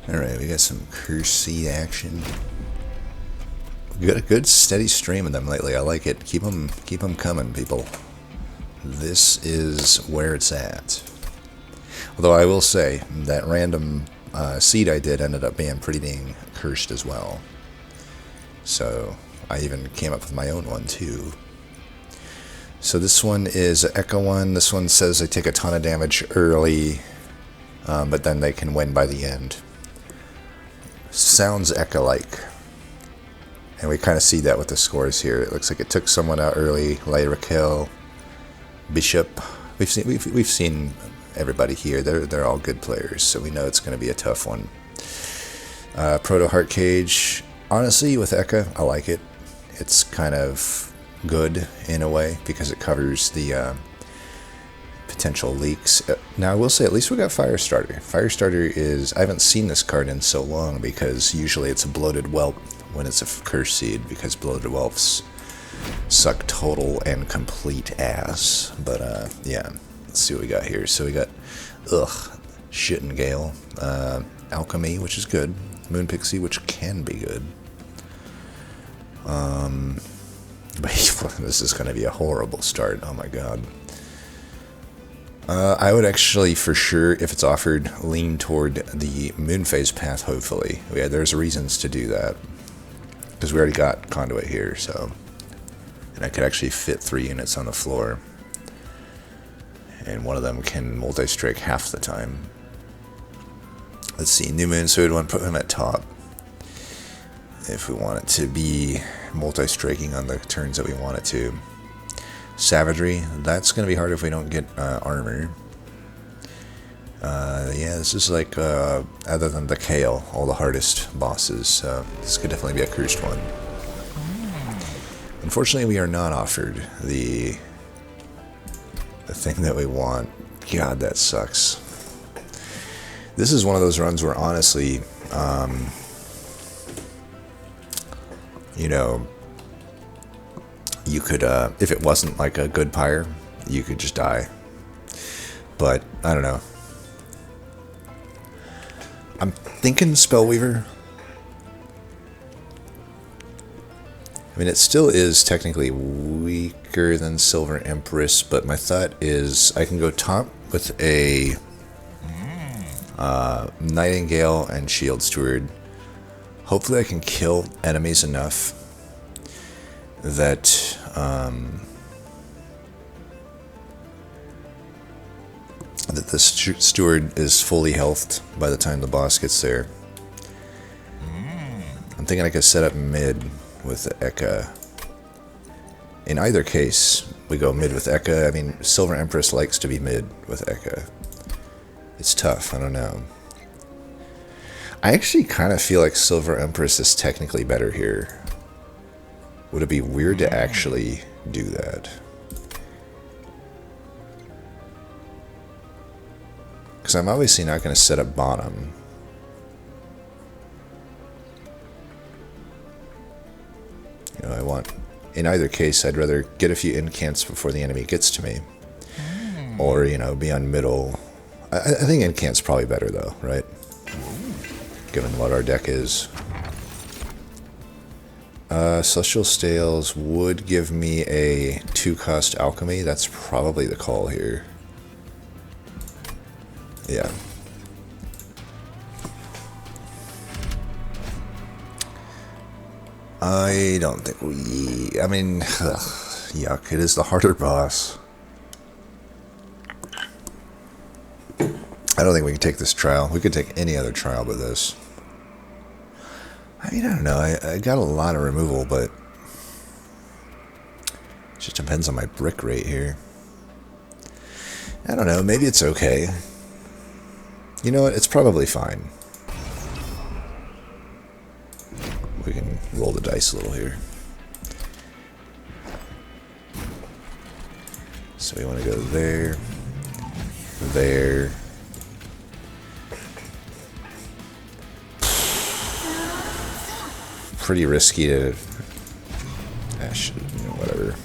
Alright, we got some curse seed action. We got a good steady stream of them lately. I like it. Keep them coming, people. This is where it's at. Although I will say, that random seed I did ended up being pretty dang cursed as well. So, I even came up with my own one too. So this one is an Echo one. This one says they take a ton of damage early, but then they can win by the end. Sounds Echo-like. And we kind of see that with the scores here. It looks like it took someone out early. Lyra kill, Bishop. We've seen everybody here. They're all good players, so we know it's going to be a tough one. Proto Heart Cage. Honestly, with Echo, I like it. It's kind of good in a way because it covers the potential leaks. Now I will say at least we got Firestarter. Firestarter is, I haven't seen this card in so long because usually it's a bloated whelp when it's a curse seed because bloated whelps suck total and complete ass. But yeah, let's see what we got here. So we got Nightingale, Alchemy, which is good, Moon Pixie, which can be good. But this is going to be a horrible start. Oh my god. I would actually, for sure, if it's offered, lean toward the Moon Phase path, hopefully. Yeah, there's reasons to do that. Because we already got Conduit here, so... And I could actually fit 3 units on the floor. And one of them can multi-strike half the time. Let's see, New Moon, so we'd want to put him at top. If we want it to be multi-striking on the turns that we want it to. Savagery, that's going to be hard if we don't get armor. Yeah, this is like, other than the Kale, all the hardest bosses. So this could definitely be a cursed one. Unfortunately, we are not offered the thing that we want. God, that sucks. This is one of those runs where, honestly, you know, you could, if it wasn't like a good pyre, you could just die. But, I don't know. I'm thinking Spellweaver. I mean, it still is technically weaker than Silver Empress, but my thought is I can go top with a Nightingale and Shield Steward. Hopefully I can kill enemies enough that that the steward is fully healthed by the time the boss gets there. I'm thinking I could set up mid with the Ekka. In either case, we go mid with Ekka. I mean, Silver Empress likes to be mid with Ekka. It's tough, I don't know. I actually kind of feel like Silver Empress is technically better here. Would it be weird to actually do that? Because I'm obviously not going to set up bottom. You know, I want... In either case, I'd rather get a few incants before the enemy gets to me. Or, you know, be on middle. I think incant's probably better, though, right? Given what our deck is. Celestial Stales would give me a 2-cost Alchemy. That's probably the call here. Yeah. I don't think we... I mean, yuck, it is the harder boss. I don't think we can take this trial. We could take any other trial but this. I mean, I don't know. I got a lot of removal, but it just depends on my brick rate here. I don't know. Maybe it's okay. You know what? It's probably fine. We can roll the dice a little here. So we want to go there, there. Pretty risky to... you know, whatever.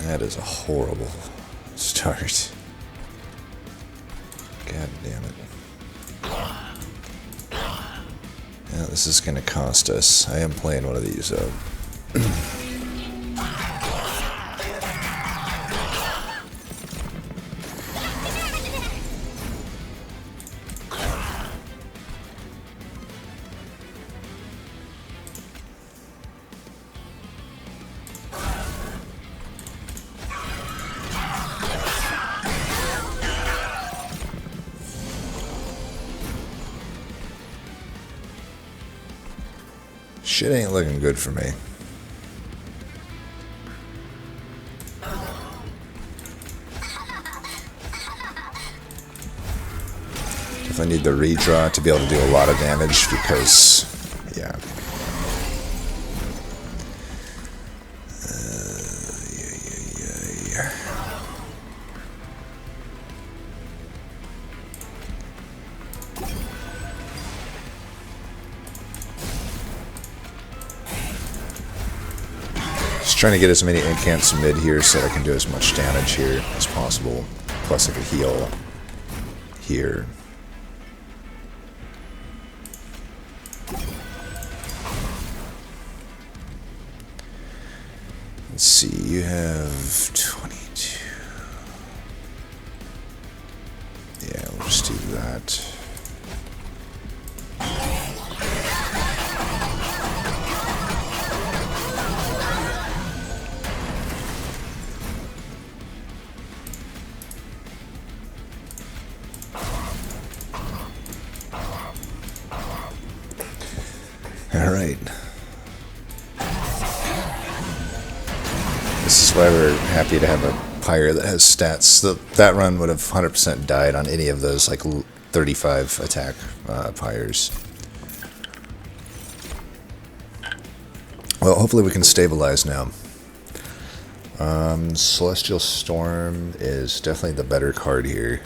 That is a horrible start. God damn it. This is going to cost us. I am playing one of these. Shit ain't looking good for me. If I need the redraw to be able to do a lot of damage because, yeah. Trying to get as many incants mid here so that I can do as much damage here as possible. Plus I could heal here. Let's see, you have 22. Yeah, we'll just do that. Alright. This is why we're happy to have a pyre that has stats. That run would have 100% died on any of those like 35 attack pyres. Well, hopefully we can stabilize now. Celestial Storm is definitely the better card here.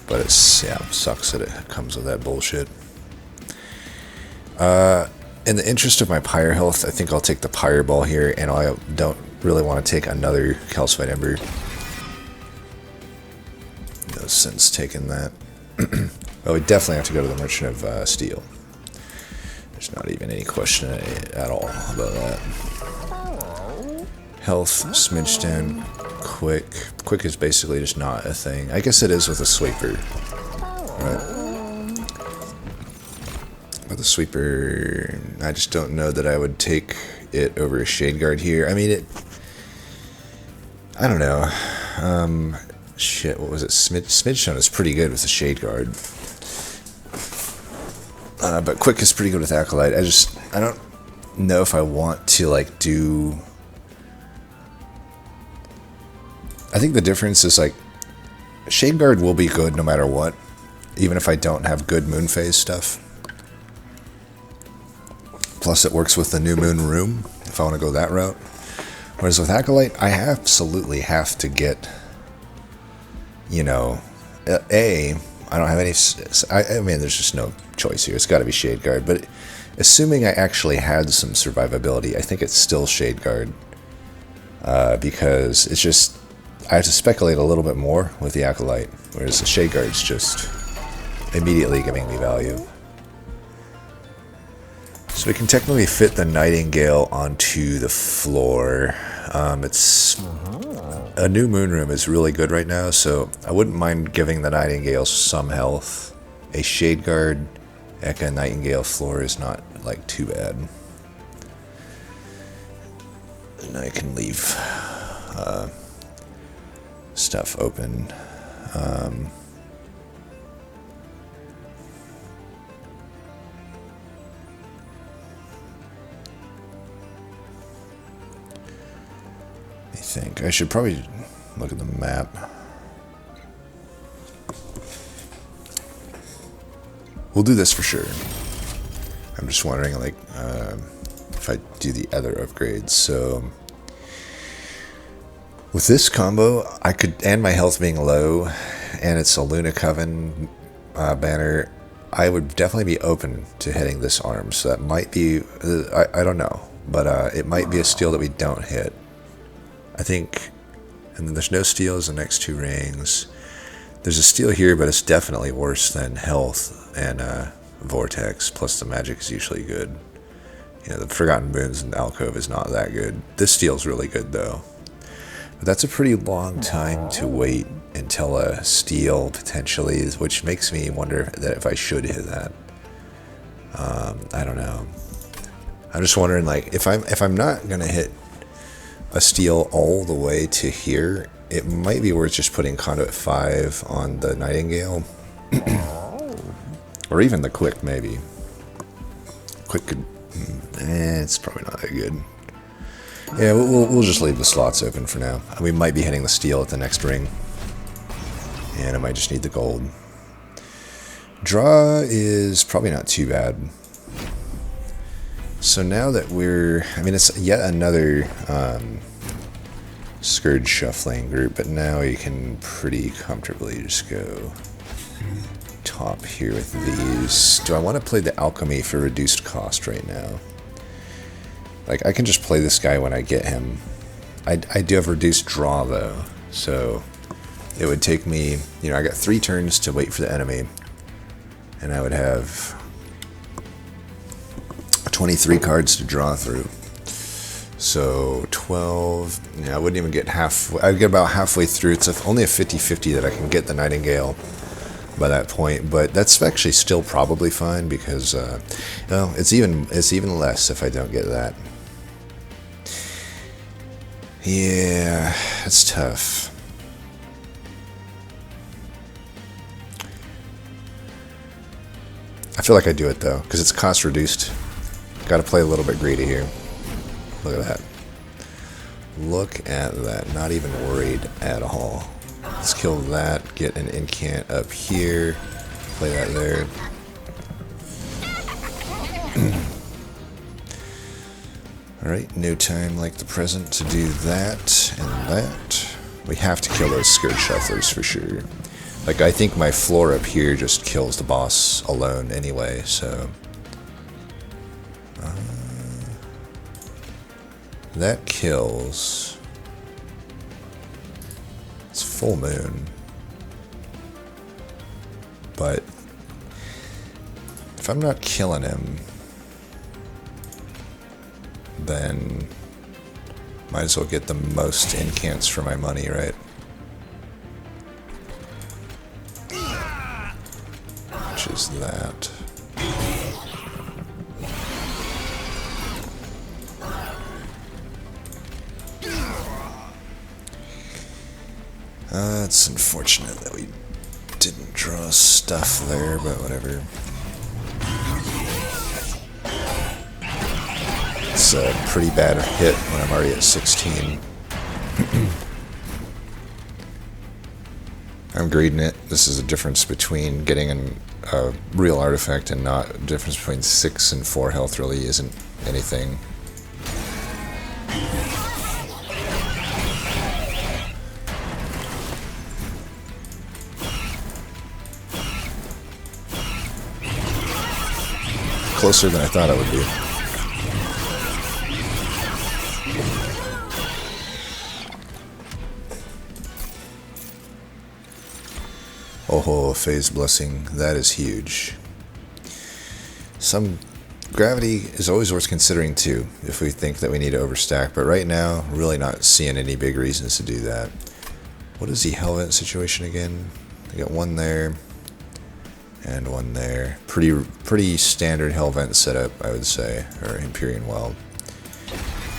But it's, yeah, sucks that it comes with that bullshit. In the interest of my pyre health, I think I'll take the pyre ball here, and I don't really want to take another calcified ember. No sense taking that. Well, we definitely have to go to the Merchant of Steel. There's not even any question at all about that. Health, smidge down, quick. Quick is basically just not a thing. I guess it is with a sweeper. Right. With a sweeper, I just don't know that I would take it over a Shade Guard here. I mean, I don't know. Shit, what was it? Smidgestone is pretty good with the Shade Guard. But Quick is pretty good with Acolyte. I don't know if I want to, like, do... I think the difference is, like, Shade Guard will be good no matter what, even if I don't have good moon phase stuff. Plus it works with the new moon room, if I want to go that route. Whereas with Acolyte, I absolutely have to get, you know, I don't have any, I mean, there's just no choice here. It's got to be Shade Guard. But assuming I actually had some survivability, I think it's still Shade Guard. Because it's just, I have to speculate a little bit more with the Acolyte. Whereas the Shade Guard's just immediately giving me value. So we can technically fit the Nightingale onto the floor. It's a new moon room is really good right now, so I wouldn't mind giving the Nightingale some health. A Shade Guard Eka Nightingale floor is not like too bad. And I can leave stuff open. I think I should probably look at the map. We'll do this for sure. I'm just wondering, like, if I do the other upgrades. So with this combo, I could, and my health being low, and it's a Luna Coven banner, I would definitely be open to hitting this arm. So that might be, I don't know, but it might be a steal that we don't hit. I think, and then there's no steals in the next two rings. There's a steal here, but it's definitely worse than health, and Vortex, plus the magic is usually good. You know, the Forgotten Boons and Alcove is not that good. This steel's really good, though. But that's a pretty long time to wait until a steal, potentially, which makes me wonder that if I should hit that. I don't know. I'm just wondering, like, if I'm not going to hit a steal all the way to here, it might be worth just putting Conduit 5 on the Nightingale. Or even the Quick, maybe. Quick could... it's probably not that good. Yeah, we'll just leave the slots open for now. We might be hitting the steel at the next ring. And I might just need the gold. Draw is probably not too bad. So now that we're... I mean, it's yet another Scourge Shuffling group, but now you can pretty comfortably just go top here with these. Do I want to play the Alchemy for reduced cost right now? Like, I can just play this guy when I get him. I do have reduced draw, though, so it would take me... You know, I got 3 turns to wait for the enemy, and I would have 23 cards to draw through. So 12, yeah, I wouldn't even get half. I'd get about halfway through. It's only a 50-50 that I can get the Nightingale by that point, but that's actually still probably fine because, no, it's even less if I don't get that. Yeah, it's tough. I feel like I do it though because it's cost reduced. Got to play a little bit greedy here. Look at that. Look at that. Not even worried at all. Let's kill that. Get an incant up here. Play that there. Alright, no time like the present to do that and that. We have to kill those Scourge Shufflers for sure. Like, I think my floor up here just kills the boss alone anyway, so... that kills. It's full moon. But if I'm not killing him, then might as well get the most incants for my money, right? Which is that. It's unfortunate that we didn't draw stuff there, but whatever. It's a pretty bad hit when I'm already at 16. I'm greeding it. This is a difference between getting a real artifact and not. The difference between 6 and 4 health really isn't anything. Closer than I thought I would be. Oh, Phase Blessing. That is huge. Some gravity is always worth considering too, if we think that we need to overstack, but right now, really not seeing any big reasons to do that. What is the Helvent situation again? I got one there. And one there. Pretty standard Hellvent setup, I would say, or Empyrean Well.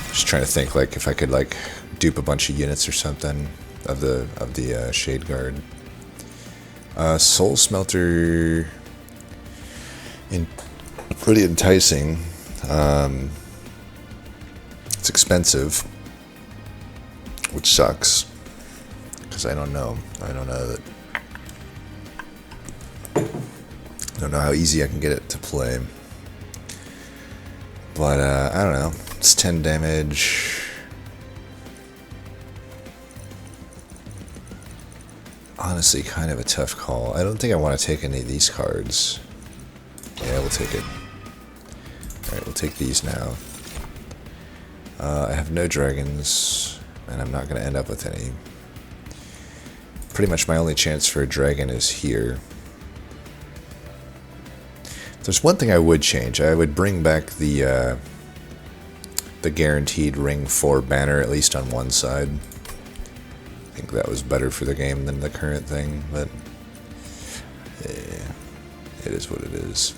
Just trying to think, like, if I could, like, dupe a bunch of units or something of the Shade Guard. Soul Smelter, pretty enticing. It's expensive, which sucks, because I don't know that. I don't know how easy I can get it to play. But, I don't know. It's 10 damage. Honestly, kind of a tough call. I don't think I want to take any of these cards. Yeah, we'll take it. Alright, we'll take these now. I have no dragons, and I'm not going to end up with any. Pretty much my only chance for a dragon is here. There's one thing I would change. I would bring back the guaranteed Ring 4 banner, at least on one side. I think that was better for the game than the current thing, but it is what it is.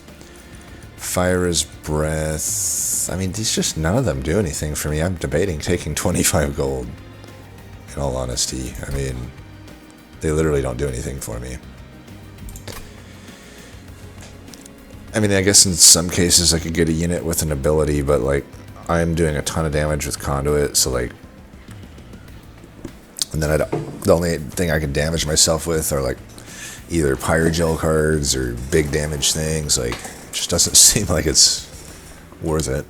Fire is Breath. I mean, these just, none of them do anything for me. I'm debating taking 25 gold, in all honesty. I mean, they literally don't do anything for me. I mean, I guess in some cases I could get a unit with an ability, but, like, I'm doing a ton of damage with Conduit, so, like, and then the only thing I can damage myself with are, like, either Pyrogel cards or big damage things. Like, it just doesn't seem like it's worth it.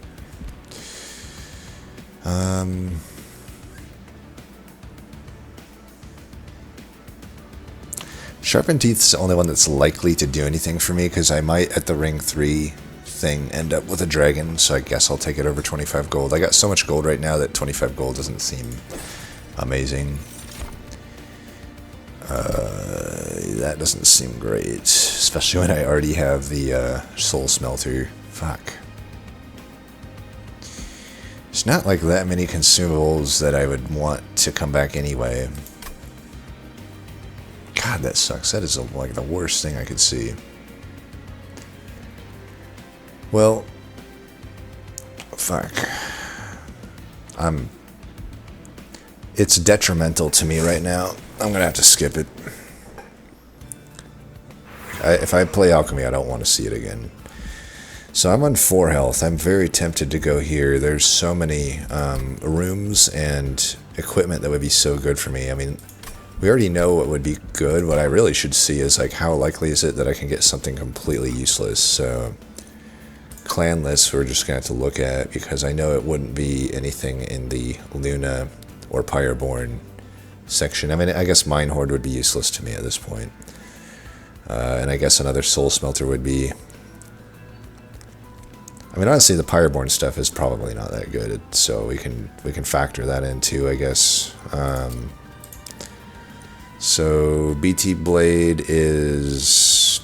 Sharpened Teeth's the only one that's likely to do anything for me, because I might, at the Ring 3 thing, end up with a dragon, so I guess I'll take it over 25 gold. I got so much gold right now that 25 gold doesn't seem amazing. That doesn't seem great, especially when I already have the Soul Smelter. Fuck. It's not like that many consumables that I would want to come back anyway. God, that sucks. That is like the worst thing I could see. Well, fuck. It's detrimental to me right now. I'm gonna have to skip it. If I play Alchemy, I don't want to see it again. So I'm on 4 health. I'm very tempted to go here. There's so many rooms and equipment that would be so good for me. I mean, we already know what would be good. What I really should see is, like, how likely is it that I can get something completely useless. So clan lists we're just going to have to look at, because I know it wouldn't be anything in the Luna or Pyreborn section. I mean, I guess Mine Horde would be useless to me at this point. And I guess another Soul Smelter would be... I mean, honestly, the Pyreborn stuff is probably not that good, so we can factor that in too, I guess. So BT Blade is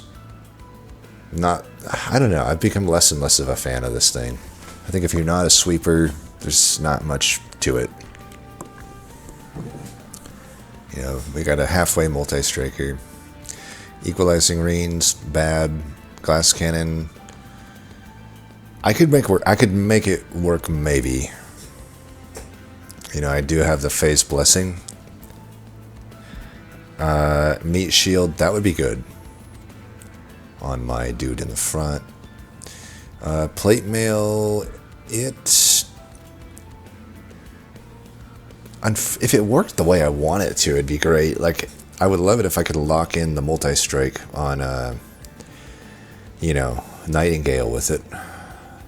not... I don't know. I've become less and less of a fan of this thing. I think if you're not a sweeper, there's not much to it. You know, we got a halfway multi-striker. Equalizing Rings, bad. Glass Cannon. I could make it work maybe. You know, I do have the Phase Blessing. Meat Shield, that would be good on my dude in the front. Plate Mail, if it worked the way I want it to, it'd be great. Like, I would love it if I could lock in the multi-strike on, you know, Nightingale with it.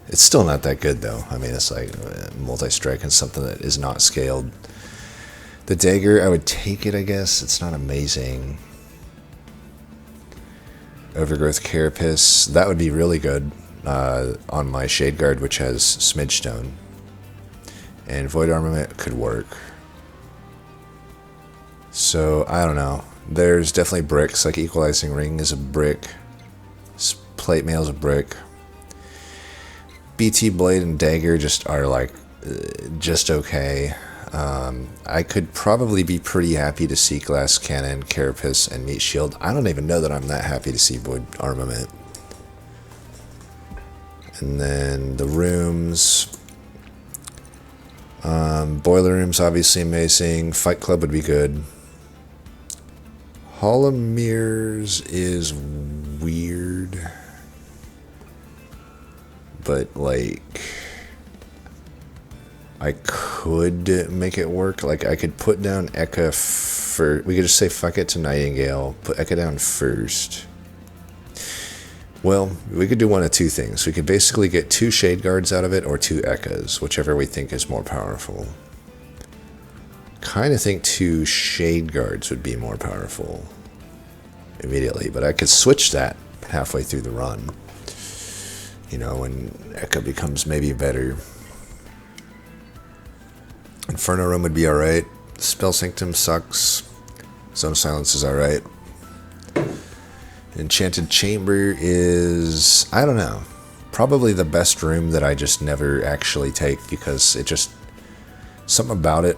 It's still not that good, though. I mean, it's like multi-strike and something that is not scaled. The Dagger, I would take it, I guess. It's not amazing. Overgrowth Carapace, that would be really good on my Shade Guard, which has Smidge Stone. And Void Armament could work. So, I don't know. There's definitely bricks, like Equalizing Ring is a brick. Plate Mail is a brick. BT Blade and Dagger just are like, just okay. I could probably be pretty happy to see Glass Cannon, Carapace, and Meat Shield. I don't even know that I'm that happy to see Void Armament. And then the rooms. Boiler Room's obviously amazing. Fight Club would be good. Hall of Mirrors is weird. But, like, I could make it work. Like, I could put down Eka for... We could just say fuck it to Nightingale. Put Eka down first. Well, we could do one of two things. We could basically get 2 Shade Guards out of it or 2 Ekas, whichever we think is more powerful. Kind of think 2 Shade Guards would be more powerful immediately, but I could switch that halfway through the run. You know, when Eka becomes maybe better. Inferno Room would be alright. Spell Sanctum sucks. Zone of Silence is alright. Enchanted Chamber is, I don't know, probably the best room that I just never actually take because it just, something about it,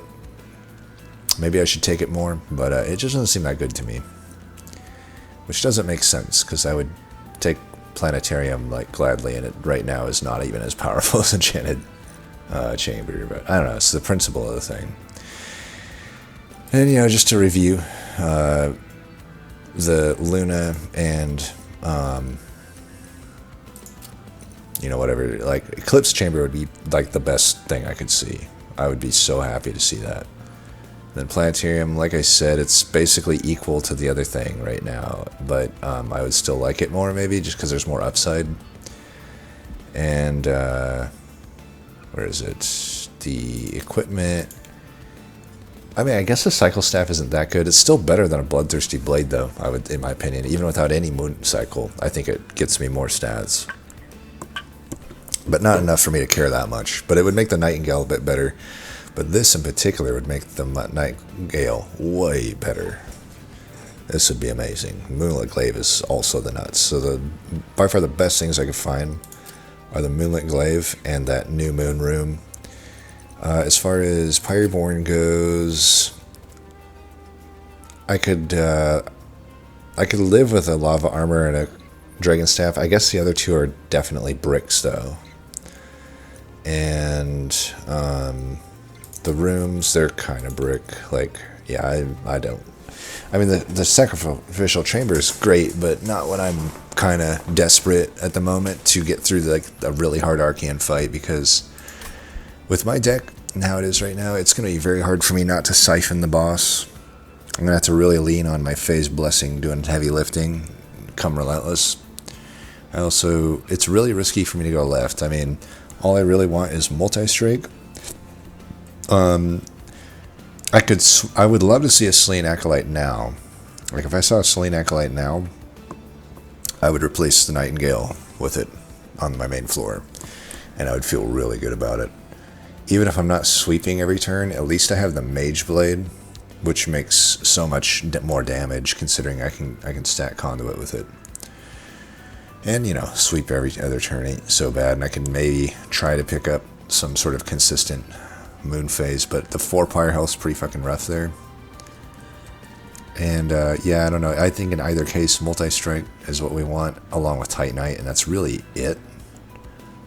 maybe I should take it more, but it just doesn't seem that good to me. Which doesn't make sense because I would take Planetarium like gladly, and it right now is not even as powerful as Enchanted Chamber, but I don't know, it's the principle of the thing. And, you know, just to review, the Luna and, you know, whatever, like, Eclipse Chamber would be, like, the best thing I could see. I would be so happy to see that. Then Planetarium, like I said, it's basically equal to the other thing right now, but I would still like it more, maybe, just because there's more upside. And, where is it? The equipment... I mean, I guess the Cycle Staff isn't that good. It's still better than a Bloodthirsty Blade, though, I would, in my opinion. Even without any Moon Cycle, I think it gets me more stats. But not enough for me to care that much. But it would make the Nightingale a bit better. But this in particular would make the Nightingale way better. This would be amazing. Moonlit Glaive is also the nuts. So by far the best things I could find are the Moonlit Glaive and that New Moon Room. As far as Pyreborn goes, I could live with a Lava Armor and a Dragon Staff. I guess the other two are definitely bricks, though. And the rooms, they're kind of brick. Like, yeah, I don't... I mean, the Sacrificial Chamber is great, but not when I'm kind of desperate at the moment to get through, like, a really hard Arcane fight, because... with my deck and how it is right now, it's going to be very hard for me not to siphon the boss. I'm going to have to really lean on my Phase Blessing doing heavy lifting, come Relentless. It's really risky for me to go left. I mean, all I really want is Multi-Strike. I would love to see a Selene Acolyte now. Like, if I saw a Selene Acolyte now, I would replace the Nightingale with it on my main floor. And I would feel really good about it. Even if I'm not sweeping every turn, at least I have the Mage Blade, which makes so much more damage considering I can stack Conduit with it. And, you know, sweep every other turn ain't so bad, and I can maybe try to pick up some sort of consistent Moon Phase, but the 4 Pyre health's pretty fucking rough there. And, yeah, I don't know. I think in either case, Multi-Strike is what we want, along with Titanite, and that's really it.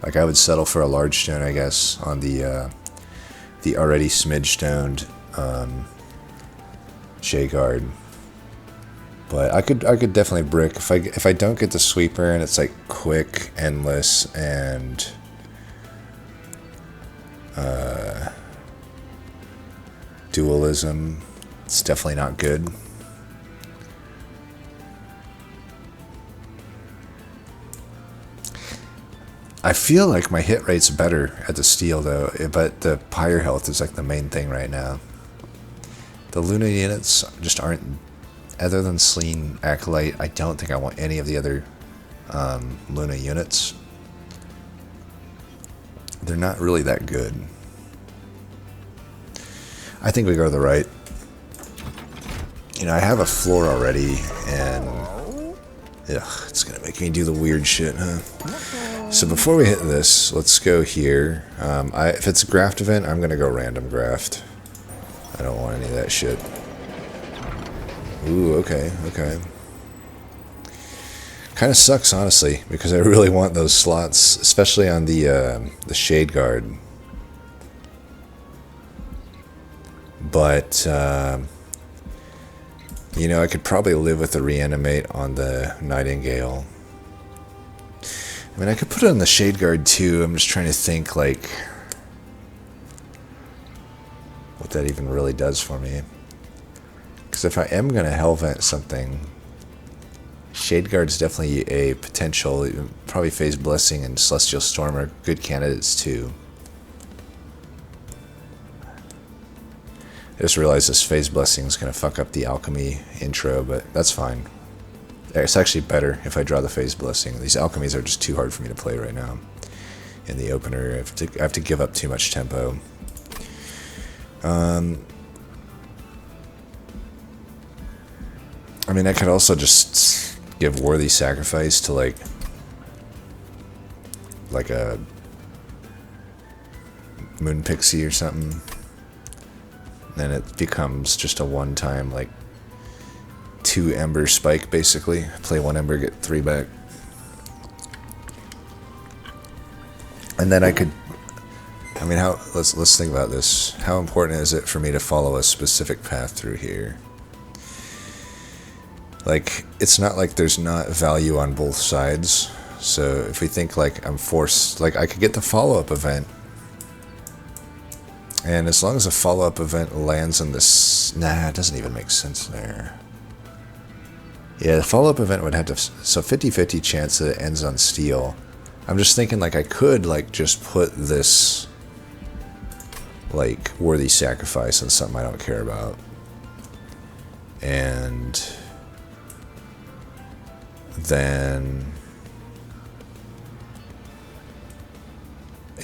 Like, I would settle for a large stone, I guess, on the already smidge-stoned Shayguard. But I could definitely brick if I don't get the sweeper and it's like quick, endless, and dualism. It's definitely not good. I feel like my hit rate's better at the steel though, but the pyre health is like the main thing right now. The Luna units just aren't, other than Selene Acolyte, I don't think I want any of the other Luna units. They're not really that good. I think we go to the right. You know, I have a floor already, and ugh, it's gonna make me do the weird shit, huh? So before we hit this, let's go here. If it's a graft event, I'm gonna go random graft. I don't want any of that shit. Ooh, okay. Kind of sucks, honestly, because I really want those slots, especially on the Shade Guard. But, you know, I could probably live with the Reanimate on the Nightingale. I mean, I could put it on the Shade Guard too. I'm just trying to think, like, what that even really does for me. Because if I am going to Hellvent something, Shade Guard's definitely a potential. Probably Phase Blessing and Celestial Storm are good candidates too. I just realized this Phase Blessing is going to fuck up the Alchemy intro, but that's fine. It's actually better if I draw the Phase Blessing. These Alchemies are just too hard for me to play right now. In the opener, I have to give up too much tempo. I mean, I could also just give worthy sacrifice to like a moon pixie or something, then it becomes just a one-time like 2 ember spike basically. Play 1 ember, get 3 back. And then I could, I mean, let's think about this. How important is it for me to follow a specific path through here? Like, it's not like there's not value on both sides. So if we think like I'm forced, like I could get the follow-up event, and as long as the follow-up event lands on this, nah, it doesn't even make sense there. Yeah, the follow-up event would have to, so 50-50 chance that it ends on steel. I'm just thinking like I could like just put this like worthy sacrifice on something I don't care about, and then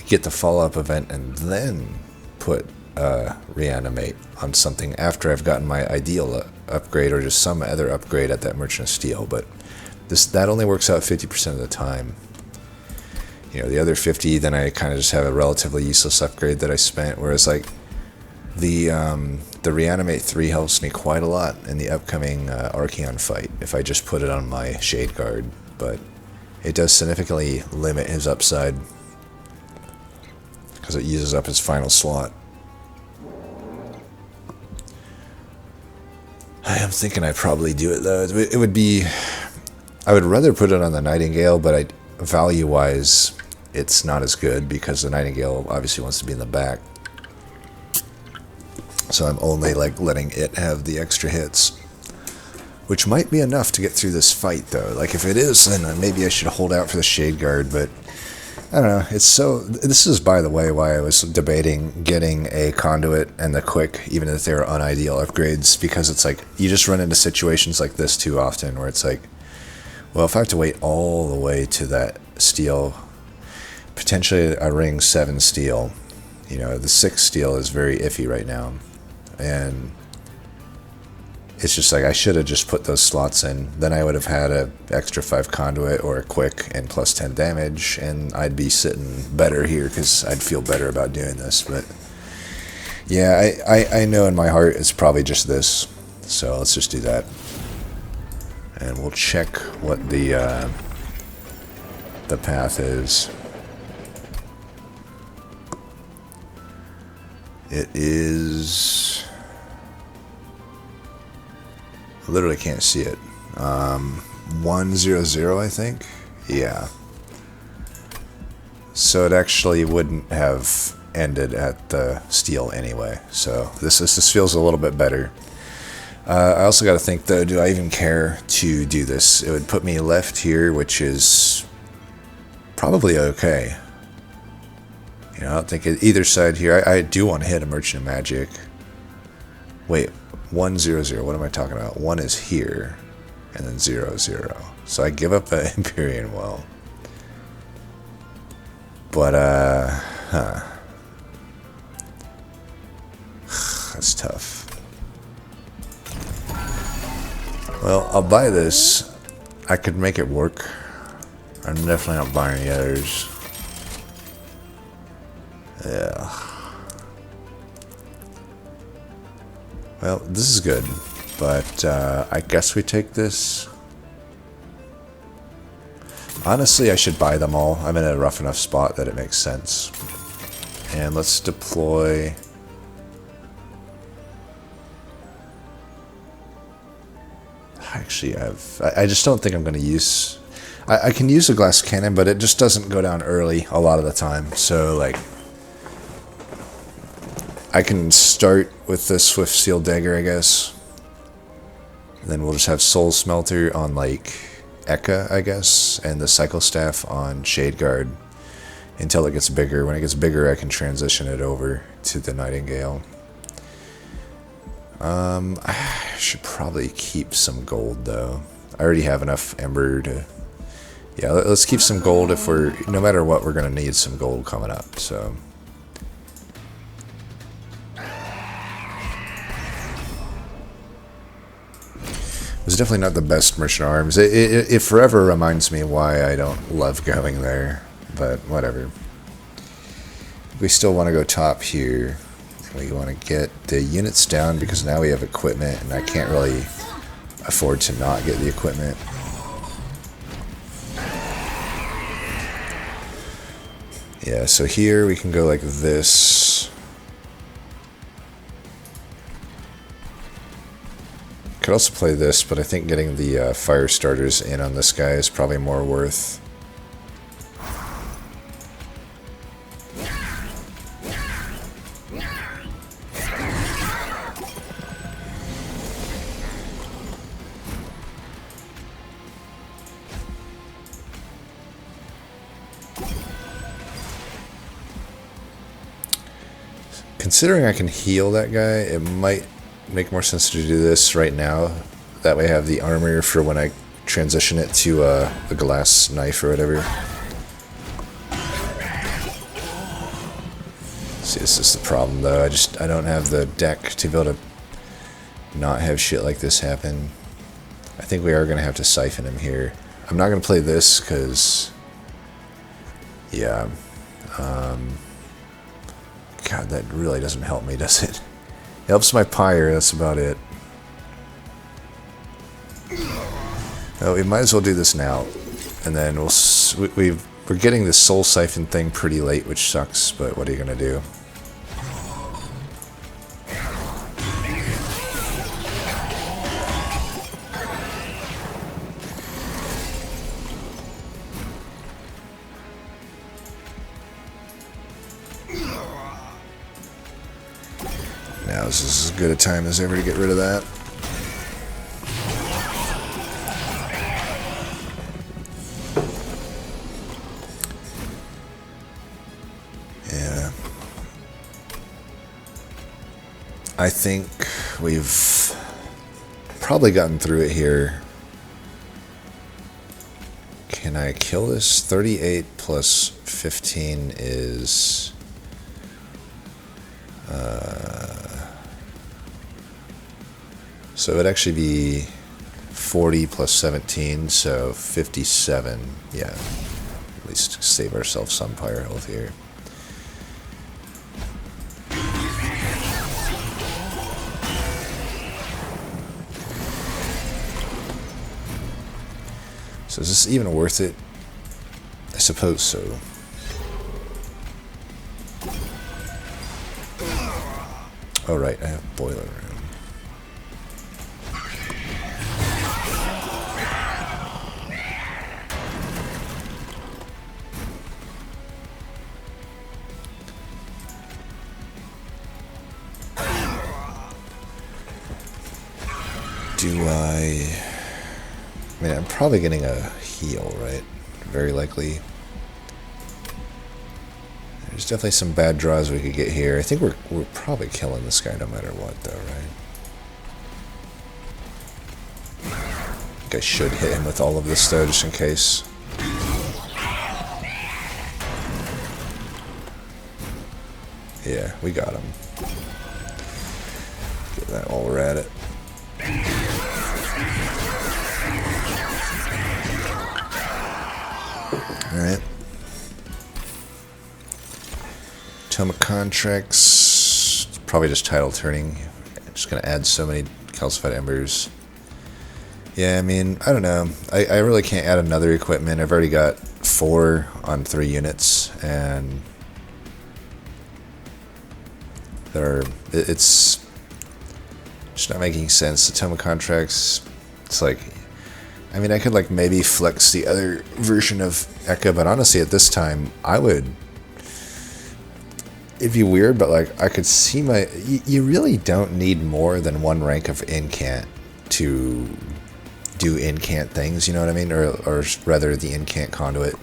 get the follow-up event and then put reanimate on something after I've gotten my ideal upgrade or just some other upgrade at that Merchant of Steel. But that only works out 50% of the time. You know, the other 50, then I kind of just have a relatively useless upgrade that I spent, whereas like the reanimate 3 helps me quite a lot in the upcoming Archeon fight if I just put it on my Shade Guard, but it does significantly limit his upside because it uses up his final slot. I am thinking I'd probably do it though. It would be, I would rather put it on the Nightingale, but value-wise, it's not as good because the Nightingale obviously wants to be in the back. So I'm only like letting it have the extra hits, which might be enough to get through this fight though. Like if it is, then maybe I should hold out for the Shade Guard, but I don't know. It's so, this is by the way why I was debating getting a Conduit and the Quick, even if they were unideal upgrades, because it's like you just run into situations like this too often where it's like, well, if I have to wait all the way to that steel, potentially a ring 7 steel, you know, the 6 steel is very iffy right now. And it's just like I should have just put those slots in. Then I would have had an extra 5 Conduit or a Quick and plus 10 damage, and I'd be sitting better here because I'd feel better about doing this. But yeah, I know in my heart it's probably just this. So let's just do that. And we'll check what the path is. It is, I literally can't see it. 100, I think. Yeah. So it actually wouldn't have ended at the steel anyway. So this feels a little bit better. I also got to think though, do I even care to do this? It would put me left here, which is probably okay. You know, I don't think either side here. I do want to hit a Merchant of Magic. Wait, 100. What am I talking about? 1 is here, and then 00. So I give up an Empyrean Well. But that's tough. Well, I'll buy this. I could make it work. I'm definitely not buying any others. Yeah. Well, this is good, but I guess we take this. Honestly, I should buy them all. I'm in a rough enough spot that it makes sense. And let's deploy. Actually, I just don't think I'm going to use. I can use a glass cannon, but it just doesn't go down early a lot of the time. So like, I can start with the Swift Steel Dagger, I guess. And then we'll just have Soul Smelter on like Eka, I guess, and the Cycle Staff on Shade Guard until it gets bigger. When it gets bigger, I can transition it over to the Nightingale. I should probably keep some gold though. I already have enough Ember to. Yeah, let's keep some gold if we're. No matter what, we're gonna need some gold coming up. So. It's definitely not the best merchant arms. It forever reminds me why I don't love going there, but whatever. We still want to go top here. We want to get the units down because now we have equipment, and I can't really afford to not get the equipment. Yeah, so here we can go like this. Could also play this, but I think getting the fire starters in on this guy is probably more worth. Considering I can heal that guy, it might make more sense to do this right now. That way I have the armor for when I transition it to a glass knife or whatever. See, this is the problem though. I don't have the deck to be able to not have shit like this happen. I think we are going to have to siphon him here. I'm not going to play this because, yeah, God, that really doesn't help me, does it? It helps my pyre, that's about it. Oh, we might as well do this now. And then we're getting this soul siphon thing pretty late, which sucks, but what are you going to do? Now this is as good a time as ever to get rid of that. Yeah. I think we've probably gotten through it here. Can I kill this? 38 plus 15 is... so it would actually be 40 plus 17, so 57. Yeah, at least save ourselves some pyre health here. So is this even worth it? I suppose so. Oh right, I have boiler room. Do I mean, I'm probably getting a heal, right? Very likely. There's definitely some bad draws we could get here. I think we're probably killing this guy no matter what, though, right? I think I should hit him with all of this, though, just in case. Yeah, we got him. Get that while we're at it. Alright. Atomic contracts. Probably just title turning. Just gonna add so many calcified embers. Yeah, I mean, I don't know. I really can't add another equipment. I've already got 4 on 3 units, and it's just not making sense. Atomic contracts, it's like, I mean, I could like maybe flex the other version of Eka, but honestly at this time I would, it'd be weird, but like I could see you really don't need more than 1 rank of incant to do incant things, you know what I mean? Or rather the incant conduit.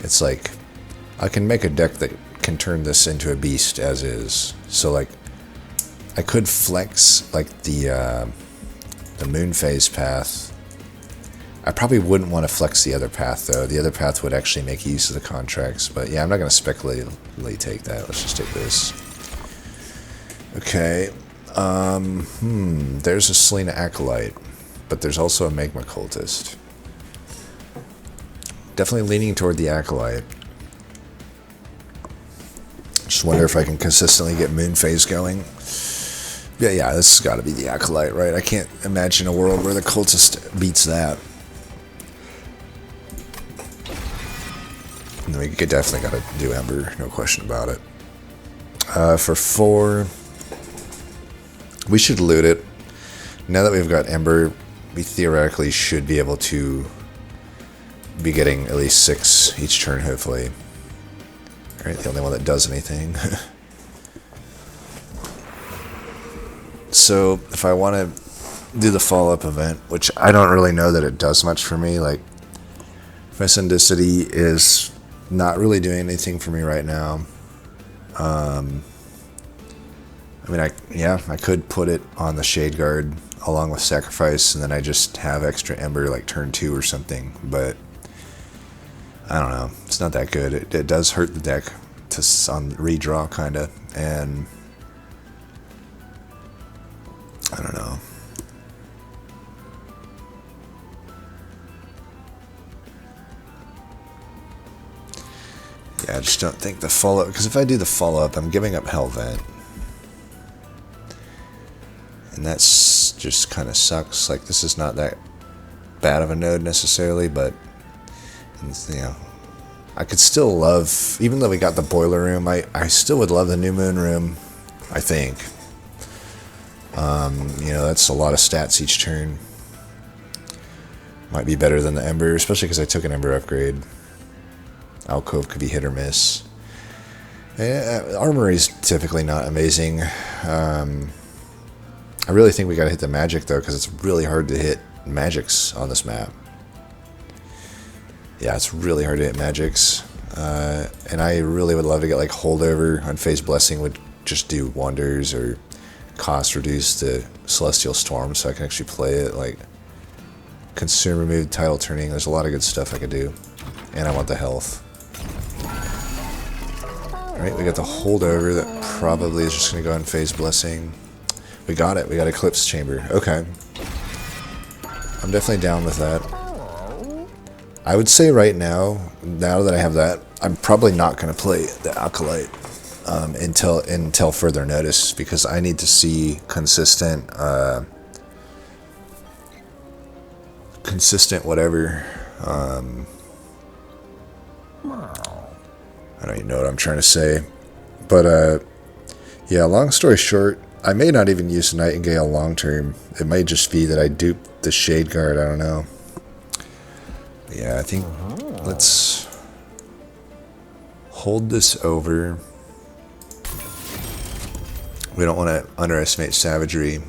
It's like I can make a deck that can turn this into a beast as is. So like I could flex like the moon phase path. I probably wouldn't want to flex the other path though. The other path would actually make use of the contracts, but yeah, I'm not going to speculatively take that. Let's just take this. Okay. There's a Selena Acolyte. but there's also a magma cultist. Definitely leaning toward the acolyte. Just wonder if I can consistently get moon phase going. Yeah, this has got to be the acolyte, right? I can't imagine a world where the cultist beats that. And we definitely got to do Ember, no question about it. For 4, we should loot it. Now that we've got Ember, we theoretically should be able to be getting at least 6 each turn, hopefully. Alright, the only one that does anything. So, if I want to do the follow-up event, which I don't really know that it does much for me, like, Physicity is not really doing anything for me right now. I mean, I could put it on the Shade Guard along with Sacrifice, and then I just have extra Ember like turn 2 or something, but I don't know. It's not that good. It does hurt the deck on redraw, kind of, and I don't know. Yeah, I just don't think the follow-up, because if I do the follow-up, I'm giving up Hellvent. And that's just kind of sucks. Like, this is not that bad of a node necessarily, but, you know, I could still love, even though we got the Boiler Room, I still would love the New Moon Room, I think. You know, that's a lot of stats each turn. Might be better than the Ember, especially because I took an Ember upgrade. Alcove could be hit or miss. Armory is typically not amazing. I really think we gotta hit the magic though, because it's really hard to hit magics on this map. Yeah, it's really hard to hit magics. And I really would love to get like Holdover on Phase Blessing would just do wonders, or cost reduce to Celestial Storm so I can actually play it. Like Consume Remove, Title Turning, there's a lot of good stuff I could do. And I want the health. Alright, we got the Holdover that probably is just going to go on Phase Blessing. We got it. We got Eclipse Chamber. Okay. I'm definitely down with that. I would say right now that I have that, I'm probably not going to play the Acolyte until further notice, because I need to see consistent whatever. I don't even know what I'm trying to say. But, yeah, long story short, I may not even use Nightingale long term. It might just be that I dupe the Shade Guard. I don't know. But yeah, I think let's hold this over. We don't want to underestimate Savagery.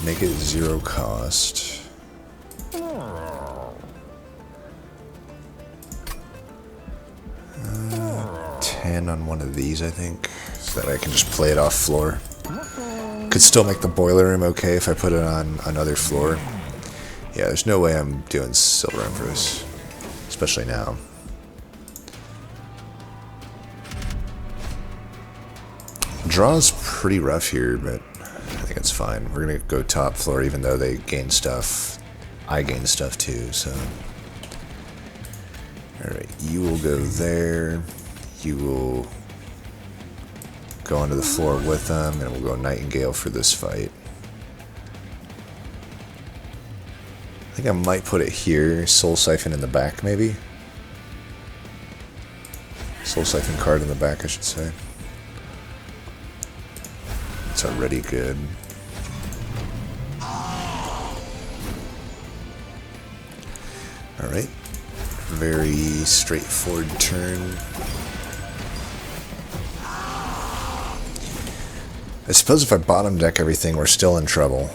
Make it 0 cost. 10 on one of these, I think, so that I can just play it off floor. Could still make the Boiler Room okay if I put it on another floor. Yeah, there's no way I'm doing Silver Empress, especially now. Draw's pretty rough here, but I think it's fine. We're gonna go top floor, even though they gain stuff. I gain stuff too, so. Alright, you will go there. You will go onto the floor with them, and we'll go Nightingale for this fight. I think I might put it here. Soul Siphon in the back, maybe? Soul Siphon card in the back, I should say. It's already good. Alright. Very straightforward turn. I suppose if I bottom deck everything, we're still in trouble.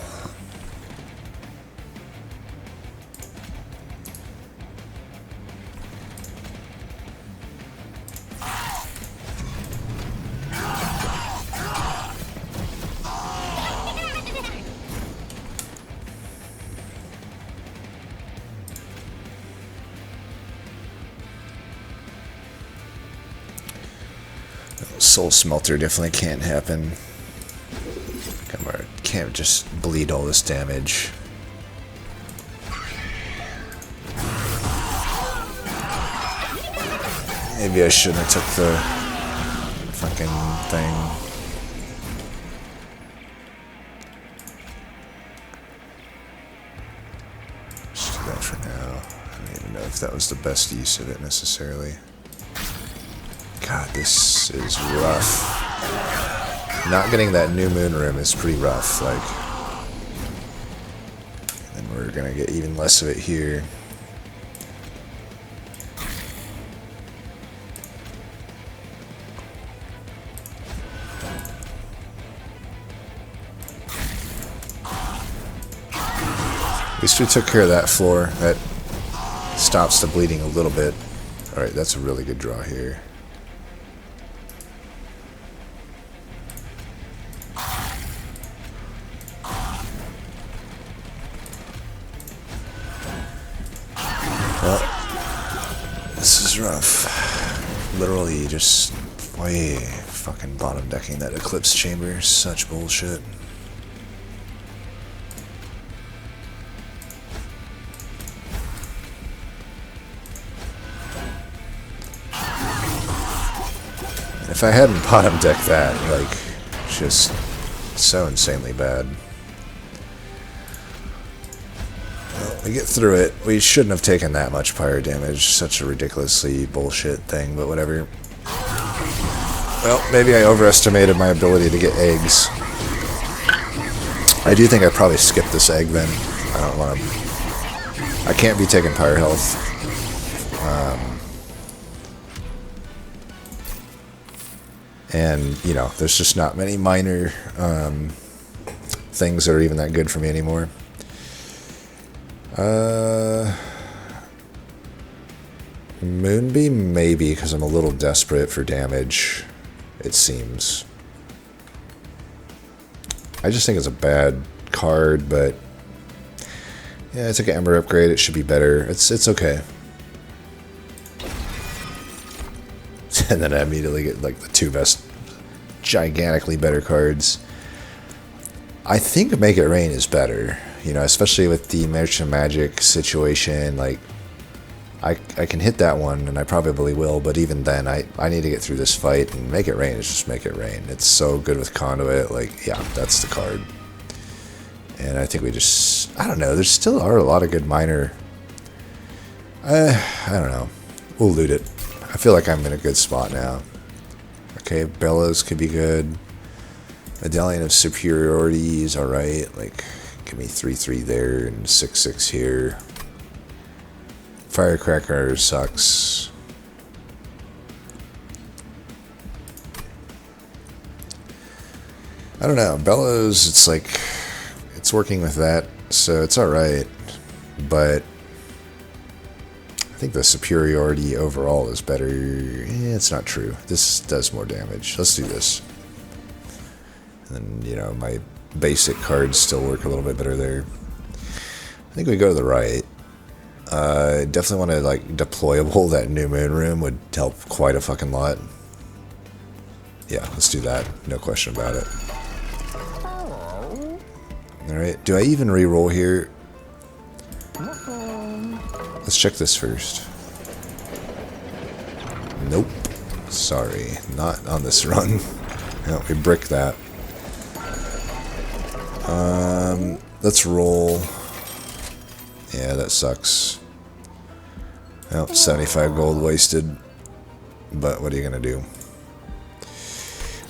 Soul Smelter definitely can't happen. can't just bleed all this damage. Maybe I shouldn't have took the fucking thing. Just do that for now. I don't even know if that was the best use of it necessarily. God, this is rough. Not getting that new moon room is pretty rough, like. And we're gonna get even less of it here. At least we took care of that floor. That stops the bleeding a little bit. Alright, that's a really good draw here. Well, this is rough. Literally just way fucking bottom decking that Eclipse Chamber. Such bullshit. If I hadn't bottom decked that, like, just so insanely bad. Well, we get through it. We shouldn't have taken that much pyro damage. Such a ridiculously bullshit thing, but whatever. Well, maybe I overestimated my ability to get eggs. I do think I probably skipped this egg then. I don't want to... I can't be taking pyro health. And, you know, there's just not many minor things that are even that good for me anymore. Moonbeam, maybe, because I'm a little desperate for damage, it seems. I just think it's a bad card, but... yeah, it's like an Ember upgrade, it should be better. It's okay. And then I immediately get like the two best, gigantically better cards. I think Make It Rain is better, you know, especially with the Merchant Magic situation. Like, I can hit that one, and I probably will, but even then, I need to get through this fight, and Make It Rain is just Make It Rain. It's so good with Conduit, like, yeah, that's the card. And I think we just, I don't know, there still are a lot of good minor, I don't know, we'll loot it. I feel like I'm in a good spot now. Okay, Bellows could be good. Medallion of Superiority is alright. Like, give me 3/3 there and 6/6 here. Firecracker sucks. I don't know. Bellows, it's like, it's working with that, so it's alright. But I think the superiority overall is better. It's not true. This does more damage. Let's do this. And then, you know, my basic cards still work a little bit better there. I think we go to the right. Definitely want to, like, deployable that new moon room would help quite a fucking lot. Yeah, let's do that. No question about it. Alright, do I even re-roll here? Let's check this first. Nope. Sorry, not on this run. No, we brick that. Let's roll. Yeah, that sucks. Well, 75 gold wasted. But what are you gonna do?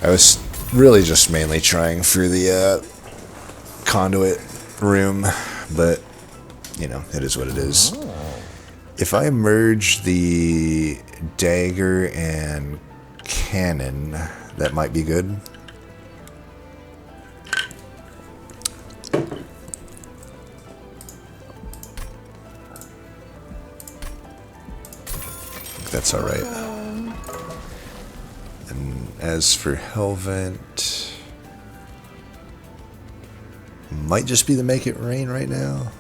I was really just mainly trying for the conduit room, but you know, it is what it is. If I merge the dagger and cannon, that might be good. That's alright. And as for Hellvent, might just be the Make It Rain right now.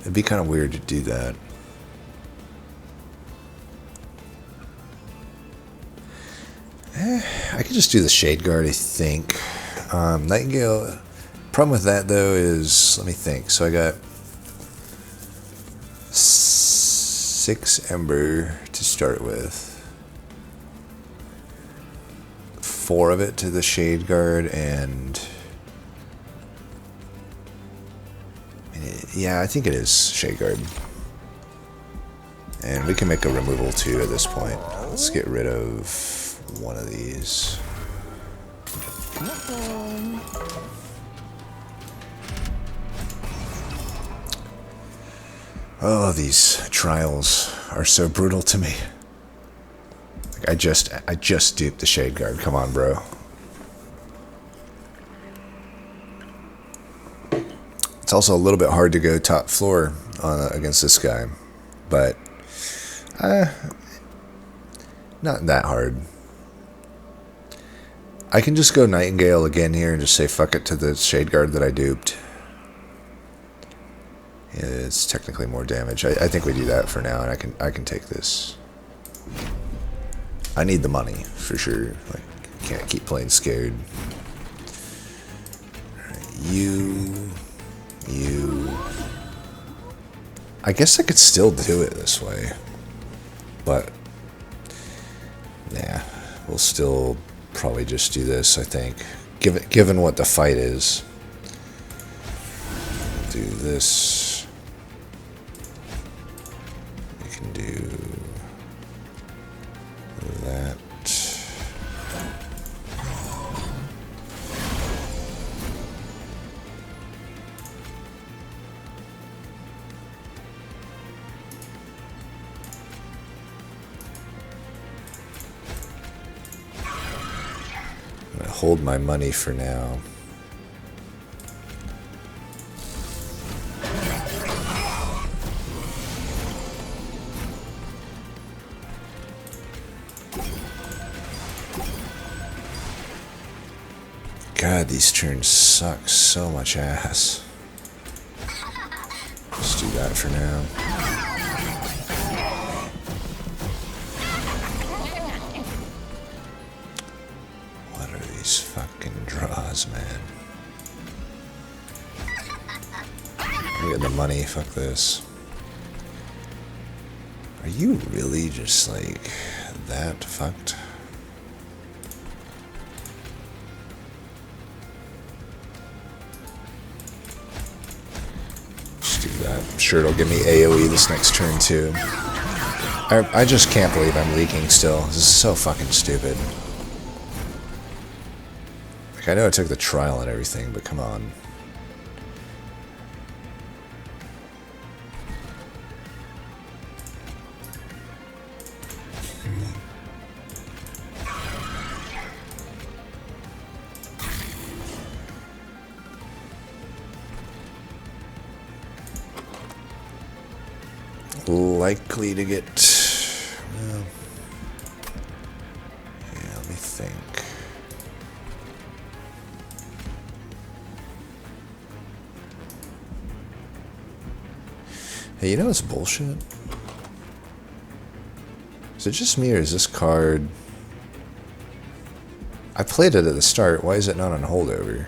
It'd be kind of weird to do that. could just do the Shade Guard, I think. Nightingale. Problem with that though is, let me think. So I got 6 Ember to start with. 4 of it to the Shade Guard, and yeah, I think it is Shade Guard. And we can make a removal too at this point. Let's get rid of one of these. Oh, these trials are so brutal to me. Like I just duped the Shade Guard. Come on, bro. It's also a little bit hard to go top floor against this guy, but not that hard. I can just go Nightingale again here and just say fuck it to the Shade Guard that I duped. Yeah, it's technically more damage. I think we do that for now, and I can take this. I need the money for sure. Like, can't keep playing scared. Alright, you. I guess I could still do it this way, but yeah, we'll still probably just do this. I think, given what the fight is, do this. We can do that. I'm gonna hold my money for now. God, these turns suck so much ass. Let's do that for now. What are these fucking draws, man? Look at the money, fuck this. Are you really just like that fucked? I'm sure it'll give me AoE this next turn too. I just can't believe I'm leaking still. This is so fucking stupid. Like, I know I took the trial and everything, but come on. Likely to get, well, yeah, let me think. Hey, you know what's bullshit? Is it just me, or is this card... I played it at the start, why is it not on holdover?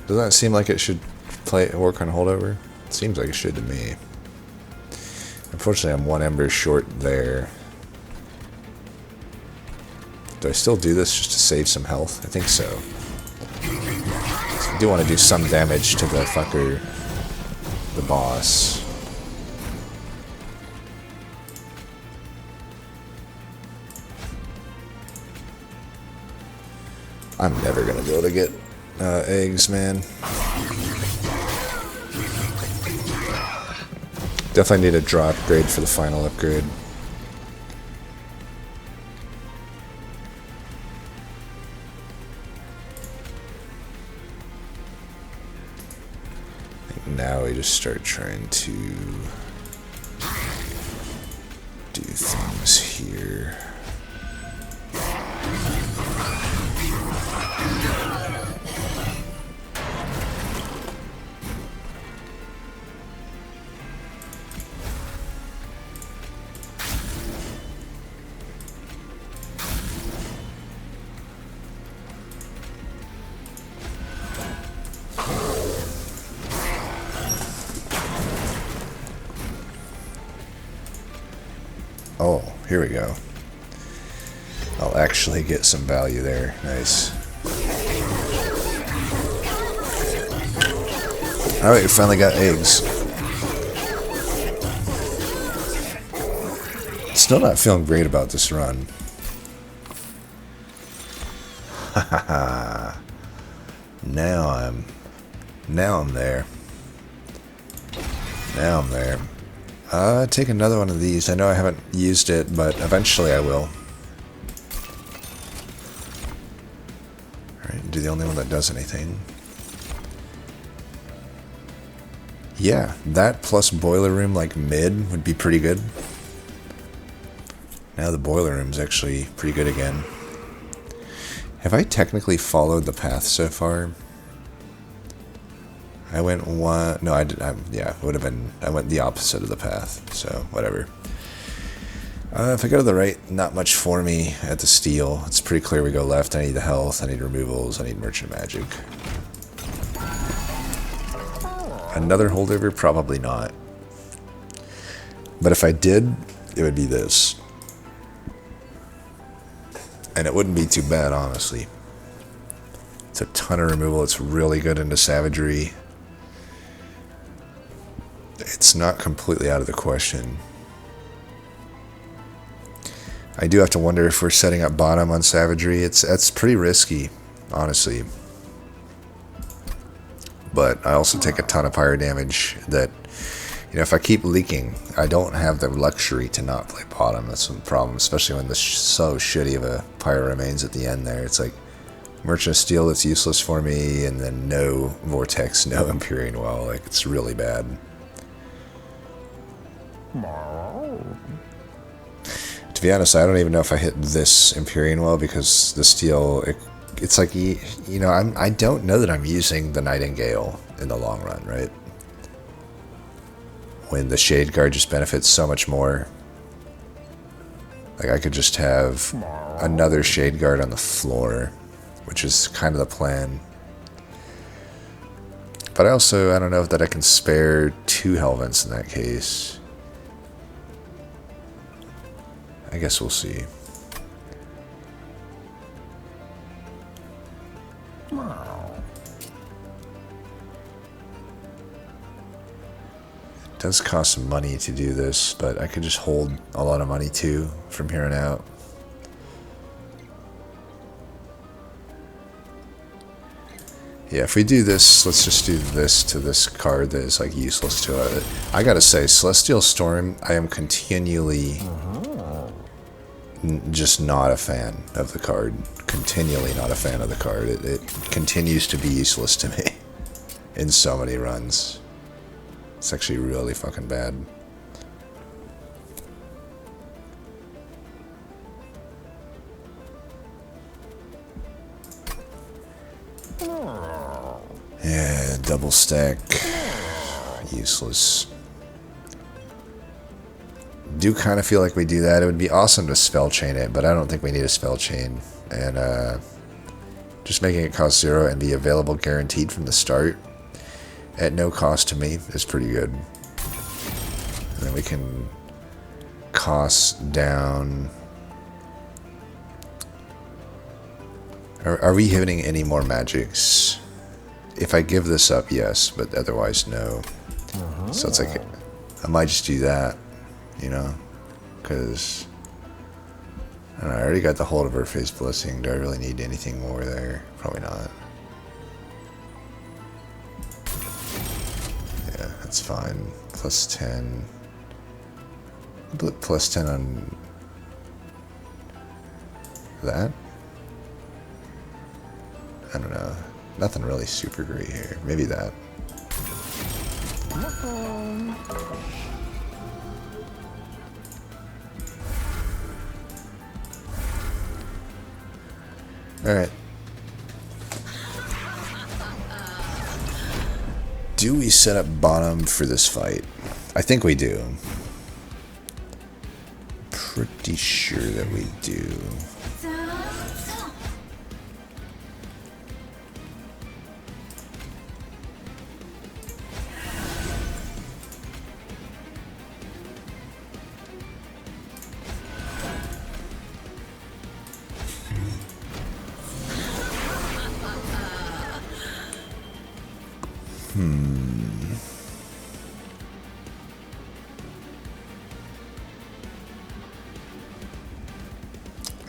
Doesn't that seem like it should work on holdover? It seems like it should to me. Unfortunately, I'm 1 ember short there. Do I still do this just to save some health? I think so. I do want to do some damage to the fucker, the boss. I'm never gonna be able to get eggs, man. Definitely need a draw upgrade for the final upgrade. I think now we just start trying to do things here. Oh, here we go. I'll actually get some value there. Nice. Alright, we finally got eggs. Still not feeling great about this run. Haha. Now I'm there. Now I'm there. Take another one of these. I know I haven't used it, but eventually I will. Alright, do the only one that does anything. Yeah, that plus boiler room like mid would be pretty good. Now the boiler room's actually pretty good again. Have I technically followed the path so far? I went one... No, I did... yeah, it would have been... I went the opposite of the path, so whatever. If I go to the right, not much for me at the steel. It's pretty clear we go left. I need the health, I need removals, I need merchant magic. Another holdover? Probably not. But if I did, it would be this. And it wouldn't be too bad, honestly. It's a ton of removal. It's really good into savagery. It's not completely out of the question. I do have to wonder if we're setting up bottom on savagery. That's pretty risky, honestly. But I also take a ton of fire damage that, you know, if I keep leaking, I don't have the luxury to not play bottom. That's the problem, especially when so shitty of a pyro remains at the end there. It's like Merchant of Steel that's useless for me, and then no Vortex, no Empyrean Well. Like, it's really bad. To be honest, I don't even know if I hit this Empyrean Well, because the Steel... It's like, you know, I don't know that I'm using the Nightingale in the long run, right? When the Shade Guard just benefits so much more. Like, I could just have another Shade Guard on the floor, which is kind of the plan. But I don't know that I can spare 2 Hellvents in that case. I guess we'll see. It does cost some money to do this, but I could just hold a lot of money too from here on out. Yeah, if we do this, let's just do this to this card that is like useless to it. I gotta say, Celestial Storm, I am continually just not a fan of the card. Continually not a fan of the card. It continues to be useless to me in so many runs. It's actually really fucking bad. Yeah, double stack. Useless. Do kind of feel like we do that. It would be awesome to spell chain it, but I don't think we need a spell chain. And just making it cost 0 and be available guaranteed from the start at no cost to me is pretty good. And then we can cost down. Are we hitting any more magics? If I give this up, yes, but otherwise, no. So it's like, I might just do that, you know? Because, I don't know, I already got the Hold of Earthface Blessing. Do I really need anything more there? Probably not. Yeah, that's fine. Plus 10. I'll put plus 10 on that. I don't know. Nothing really super great here. Maybe that. Alright. Do we set up bottom for this fight? I think we do. Pretty sure that we do.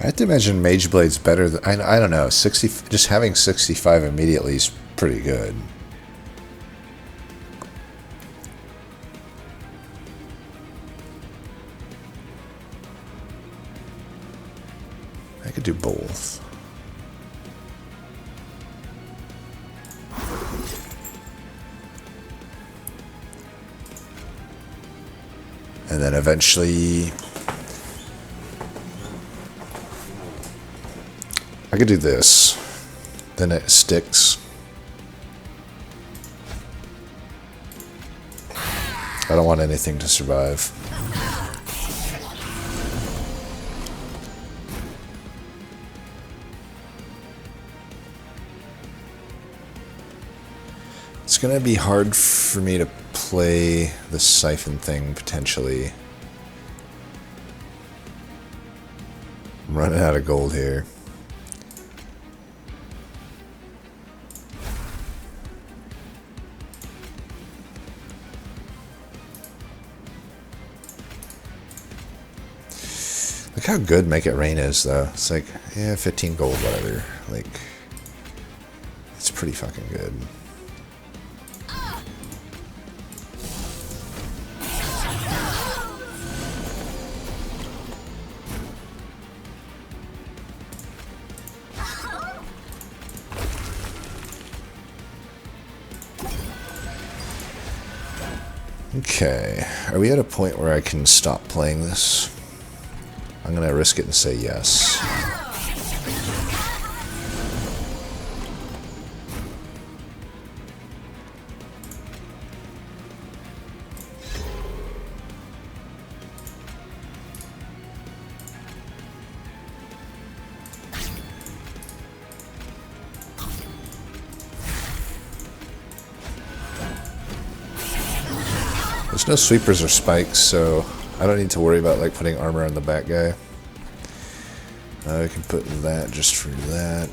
I have to imagine Mage Blade's better than... I don't know. 60, just having 65 immediately is pretty good. I could do both. And then eventually... I could do this. Then it sticks. I don't want anything to survive. It's gonna be hard for me to play the siphon thing, potentially. I'm running out of gold here. Look how good Make It Rain is, though. It's like, yeah, 15 gold, whatever. Like, it's pretty fucking good. Okay, are we at a point where I can stop playing this? I'm gonna risk it and say yes. There's no sweepers or spikes, so I don't need to worry about like putting armor on the back guy. I can put that just for that.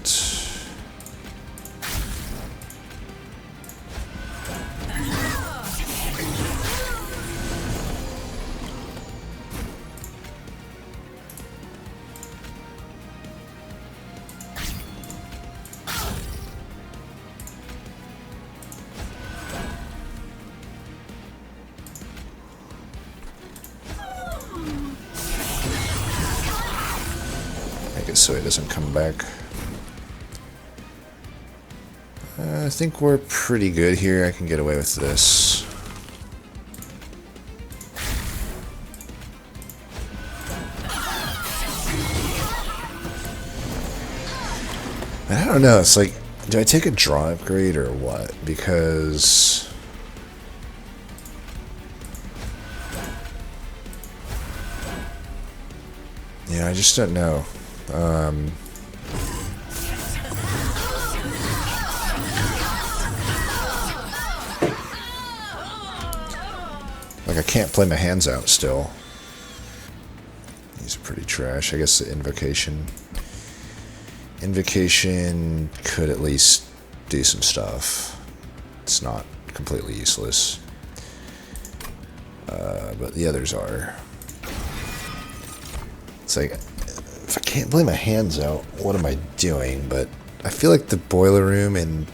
So he doesn't come back. I think we're pretty good here. I can get away with this. I don't know. It's like, do I take a draw upgrade or what? Because... yeah, I just don't know. Like, I can't play my hands out still. These are pretty trash. I guess the invocation. Invocation could at least do some stuff. It's not completely useless. But the others are. It's like, if I can't play my hands out, what am I doing? But I feel like the boiler room and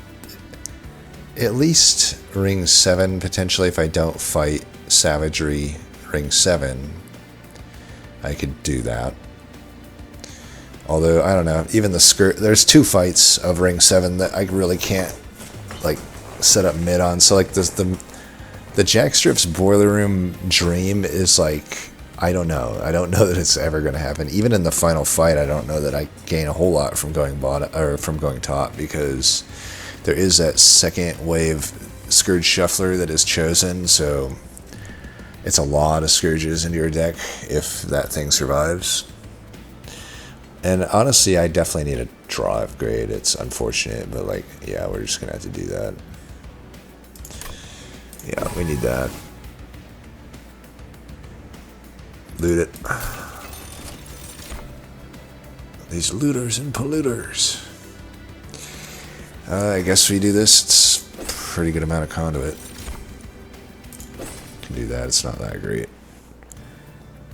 at least ring 7, potentially, if I don't fight savagery ring 7, I could do that. Although, I don't know, even the skirt, there's 2 fights of ring 7 that I really can't, like, set up mid on. So, like, the Jackstrip's boiler room dream is, like, I don't know. I don't know that it's ever going to happen. Even in the final fight, I don't know that I gain a whole lot from going bottom or from going top, because there is that second wave Scourge Shuffler that is chosen, so it's a lot of Scourges into your deck if that thing survives. And honestly, I definitely need a draw upgrade. It's unfortunate, but like, yeah, we're just going to have to do that. Yeah, we need that. Loot it. These looters and polluters. I guess we do this. It's a pretty good amount of conduit. Can do that. It's not that great.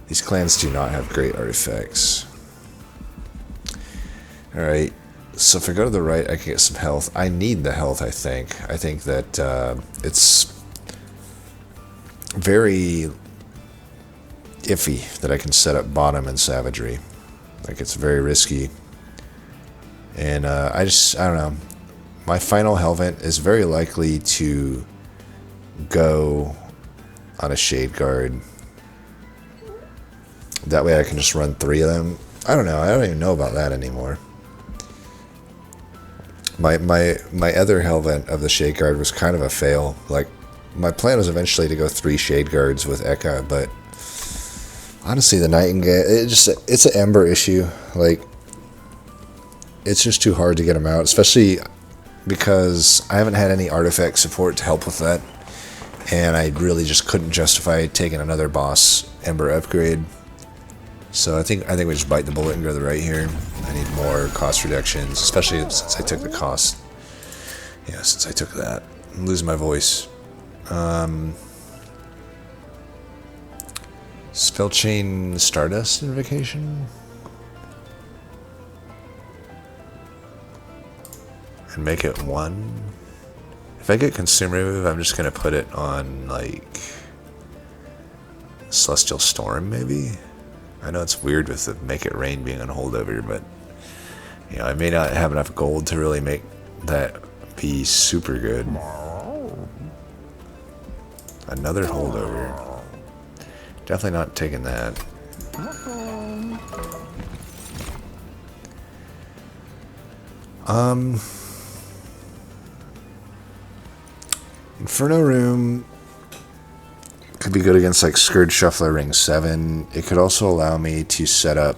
These clans do not have great artifacts. Alright, so if I go to the right, I can get some health. I need the health, I think. I think that it's very iffy that I can set up bottom and savagery. Like, it's very risky. And I don't know. My final Hellvent is very likely to go on a Shade Guard. That way I can just run 3 of them. I don't know. I don't even know about that anymore. My other Hellvent of the Shade Guard was kind of a fail. Like, my plan was eventually to go 3 Shade Guards with Eka, but honestly, the Nightingale, it's an Ember issue. Like, it's just too hard to get them out, especially because I haven't had any artifact support to help with that, and I really just couldn't justify taking another boss Ember upgrade. So I think we just bite the bullet and go to the right here. I need more cost reductions, especially since I took the cost. Yeah, since I took that. I'm losing my voice. Spell Chain Stardust Invocation? And make it 1. If I get Consumer Move, I'm just going to put it on, like, Celestial Storm, maybe? I know it's weird with the Make It Rain being on holdover, but you know, I may not have enough gold to really make that be super good. Another holdover. Definitely not taking that. Inferno Room could be good against like Scourge Shuffler Ring 7. It could also allow me to set up,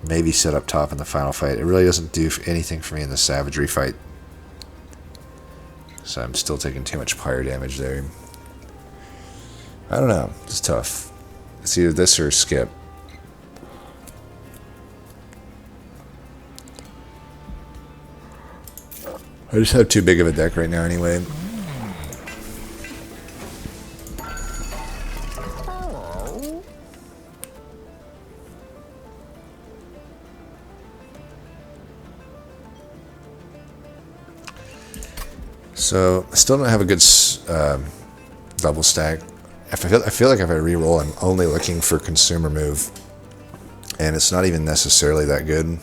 maybe set up top in the final fight. It really doesn't do anything for me in the Savagery fight. So I'm still taking too much pyre damage there. I don't know. It's tough. It's either this or skip. I just have too big of a deck right now anyway. So I still don't have a good double stack. I feel like if I reroll, I'm only looking for Consumer Move, and it's not even necessarily that good.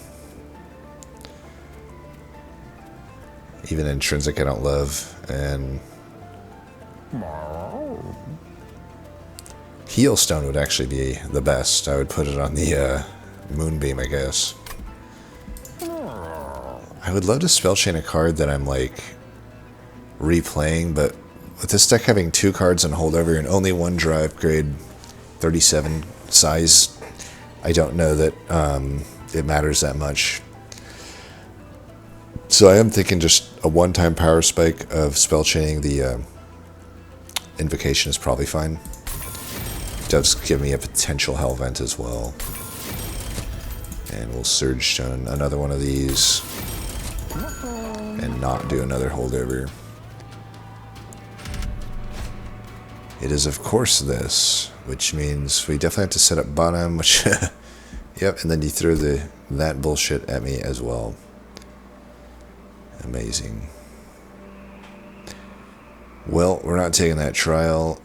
Even Intrinsic I don't love, and Healstone would actually be the best. I would put it on the Moonbeam, I guess. I would love to spell chain a card that I'm like replaying, but with this deck having 2 cards on holdover and only 1 draw upgrade, 37 size, I don't know that it matters that much. So I am thinking just a one-time power spike of spell chaining the Invocation is probably fine. It does give me a potential Hellvent as well. And we'll Surge Stone another one of these and not do another holdover. It is, of course, this, which means we definitely have to set up bottom, which, yep, and then you throw that bullshit at me as well. Amazing. Well, we're not taking that trial.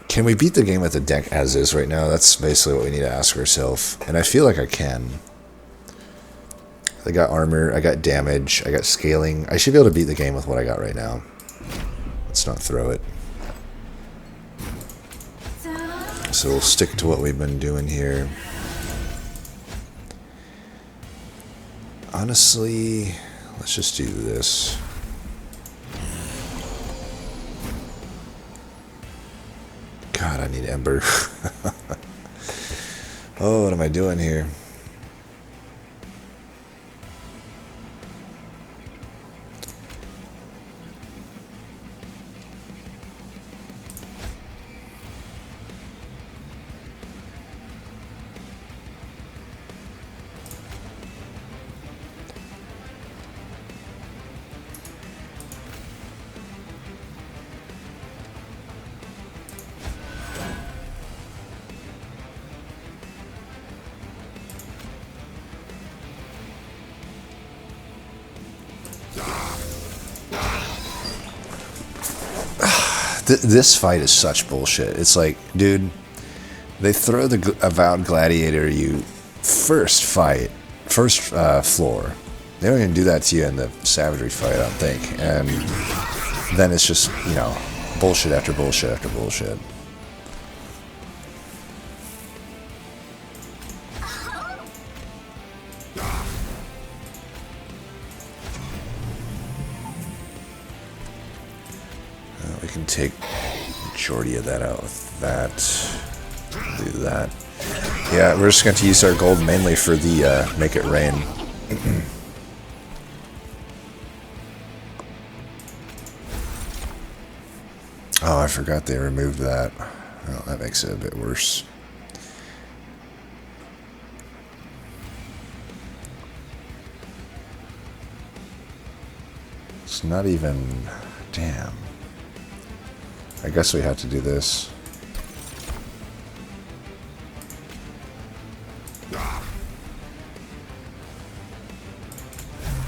Can we beat the game with the deck as is right now? That's basically what we need to ask ourselves, and I feel like I can. I got armor, I got damage, I got scaling. I should be able to beat the game with what I got right now. Let's not throw it. So we'll stick to what we've been doing here. Honestly, let's just do this. God, I need Ember. Oh, what am I doing here? This fight is such bullshit. It's like, dude, they throw the Avowed Gladiator you first floor. They don't even do that to you in the Savagery fight, I don't think. And then it's just, you know, bullshit after bullshit after bullshit. We can take majority of that out with that. Do that. Yeah, we're just going to use our gold mainly for the Make It Rain. Oh, I forgot they removed that. Well, that makes it a bit worse. It's not even... Damn. I guess we have to do this.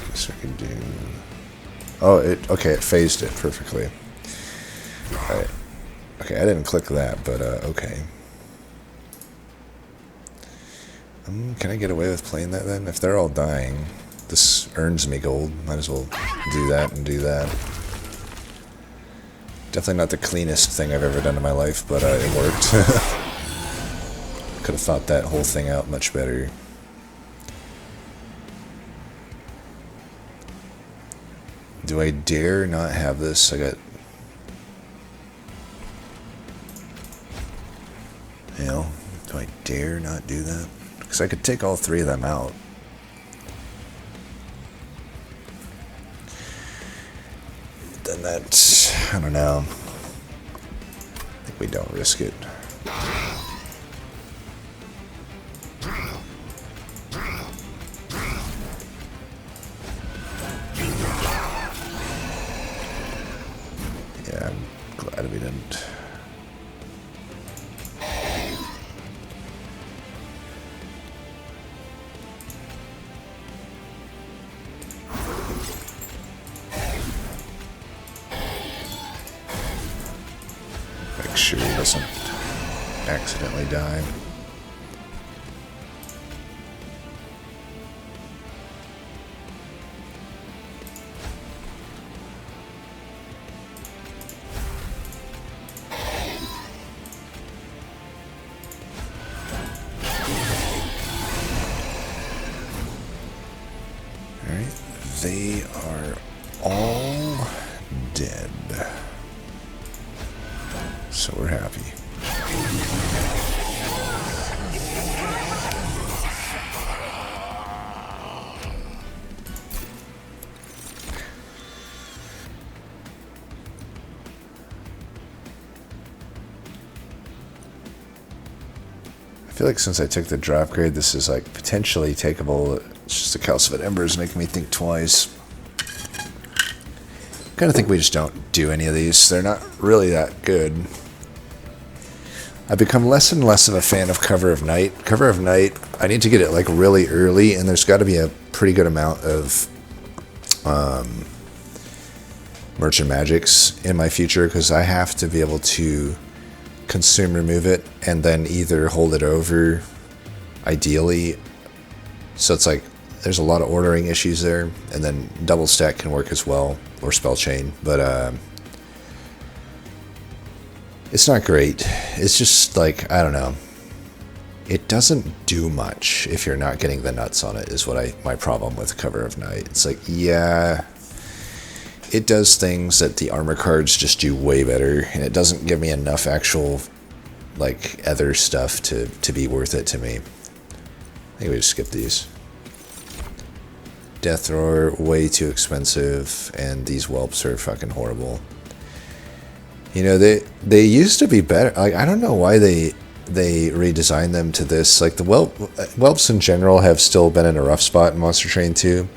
Guess we can do... Oh, okay, it phased it perfectly. Alright. Okay, I didn't click that, but okay. Can I get away with playing that then? If they're all dying, this earns me gold. Might as well do that and do that. Definitely not the cleanest thing I've ever done in my life, but it worked. Could have thought that whole thing out much better. Do I dare not have this? I got... You know, do I dare not do that? Because I could take all three of them out. Then that's... I don't know. I think we don't risk it. Yeah, I'm glad we didn't. Make sure he doesn't accidentally die. Alright, they are all dead. So we're happy. I feel like since I took the drop grade, this is like potentially takeable. It's just the Calcified Embers making me think twice. I kind of think we just don't do any of these. They're not really that good. I've become less and less of a fan of Cover of Night. Cover of Night, I need to get it like really early, and there's got to be a pretty good amount of Merchant Magics in my future, because I have to be able to consume remove it and then either hold it over, ideally. So it's like there's a lot of ordering issues there, and then double stack can work as well, or spell chain, but it's not great. It's just like, I don't know, it doesn't do much if you're not getting the nuts on it, is what my problem with Cover of Night. It's like, yeah, it does things that the armor cards just do way better, and it doesn't give me enough actual like other stuff to be worth it to me. I think we just skip these. Death Roar, way too expensive, and these whelps are fucking horrible. You know, they used to be better. Like, I don't know why they redesigned them to this. Like, the whelps in general have still been in a rough spot in Monster Train 2.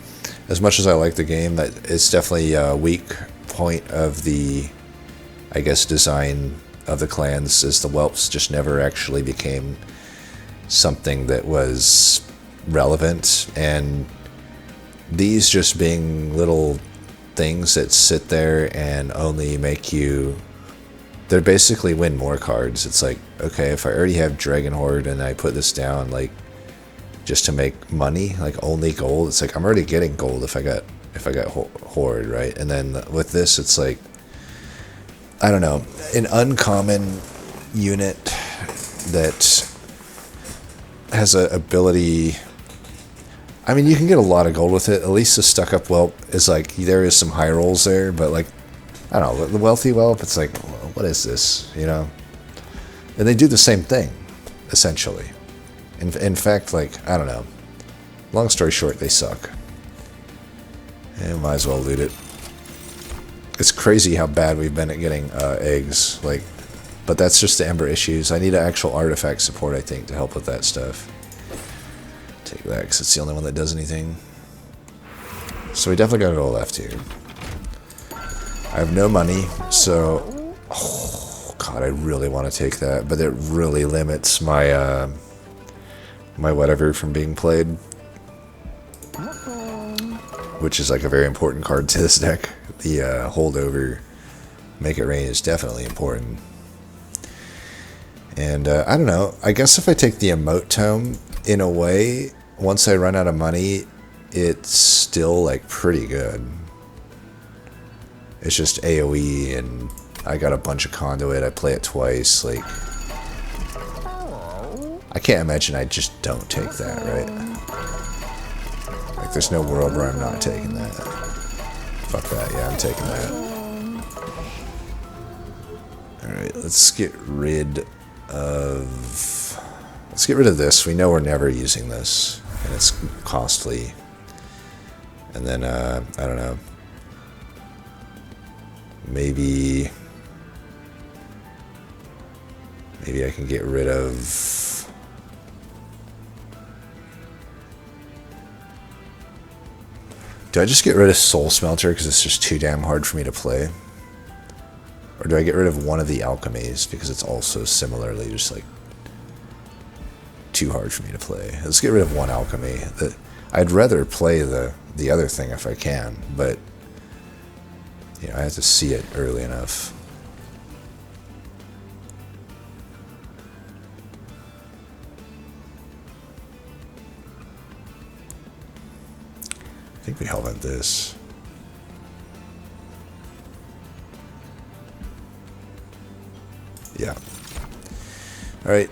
As much as I like the game, that it's definitely a weak point of the, I guess, design of the clans, is the whelps just never actually became something that was relevant, and these just being little things that sit there and only make you they're basically win more cards. It's like, okay, if I already have Dragon Horde and I put this down, like, just to make money, like only gold, it's like I'm already getting gold if I got Horde, right? And then with this, it's like, I don't know, an uncommon unit that has a ability. I mean, you can get a lot of gold with it. At least the stuck up whelp is like, there is some high rolls there, but like, I don't know, the wealthy whelp, it's like, what is this, you know? And they do the same thing, essentially. In fact, like, I don't know. Long story short, they suck. And might as well loot it. It's crazy how bad we've been at getting eggs, like, but that's just the Ember issues. I need an actual artifact support, I think, to help with that stuff. Take that, because it's the only one that does anything. So we definitely got it all left here. I have no money, so... Oh, God, I really want to take that, but it really limits my, my whatever from being played. Which is like a very important card to this deck. The holdover, make it rain is definitely important. And I don't know, I guess if I take the emote tome, in a way, once I run out of money, it's still like pretty good. It's just AoE, and I got a bunch of conduit, I play it twice, like... I can't imagine I just don't take that, right? Like, there's no world where I'm not taking that. Fuck that, yeah, I'm taking that. Alright, let's get rid of... Let's get rid of this. We know we're never using this, and it's costly. And then, I don't know. Maybe I can get rid of... Do I just get rid of Soul Smelter because it's just too damn hard for me to play? Or do I get rid of one of the alchemies because it's also similarly just like too hard for me to play? Let's get rid of one alchemy. I'd rather play the other thing if I can, but you know, I have to see it early enough. I think we held at this. Yeah. All right.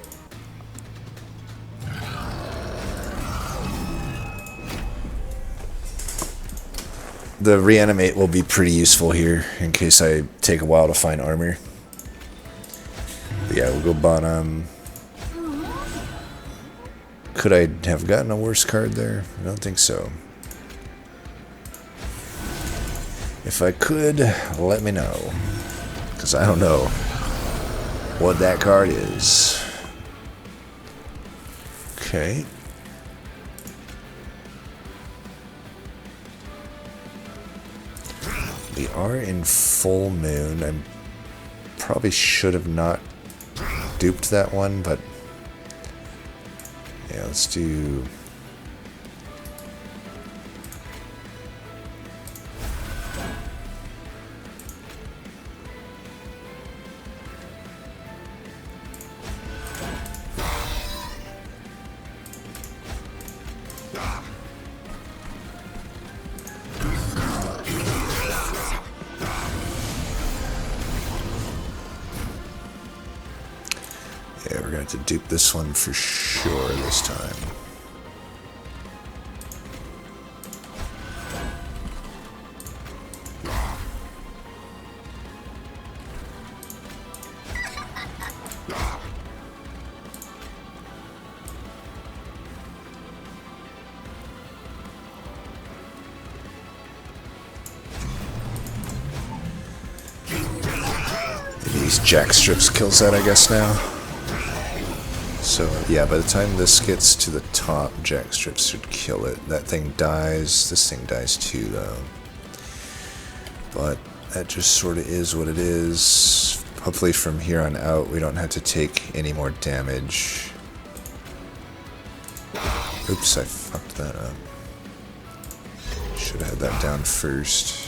The reanimate will be pretty useful here in case I take a while to find armor. But yeah, we'll go bottom. Could I have gotten a worse card there? I don't think so. If I could, let me know. Because I don't know what that card is. Okay. We are in full moon. I probably should have not duped that one, but yeah, let's do... Yeah, we're going to have to dupe this one for sure this time. These jack strips kills that, I guess, now. So, yeah, by the time this gets to the top, jack strips should kill it. That thing dies. This thing dies too, though. But that just sort of is what it is. Hopefully from here on out, we don't have to take any more damage. Oops, I fucked that up. Should have had that down first.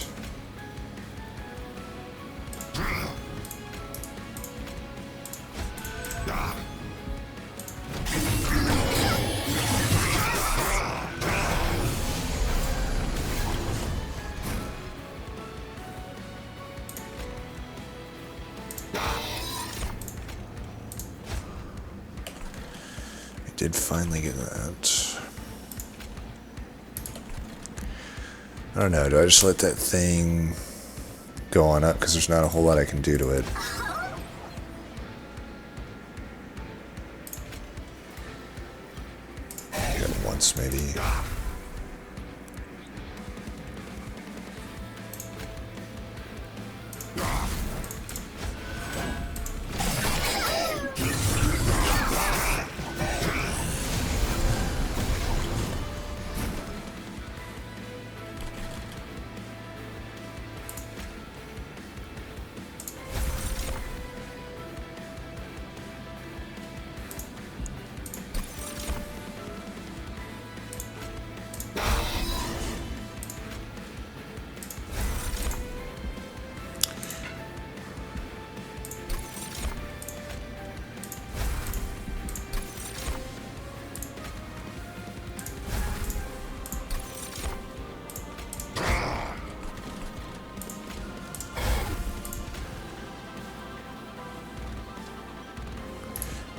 did finally get that. I don't know, do I just let that thing go on up? Because there's not a whole lot I can do to it. Got it once, maybe.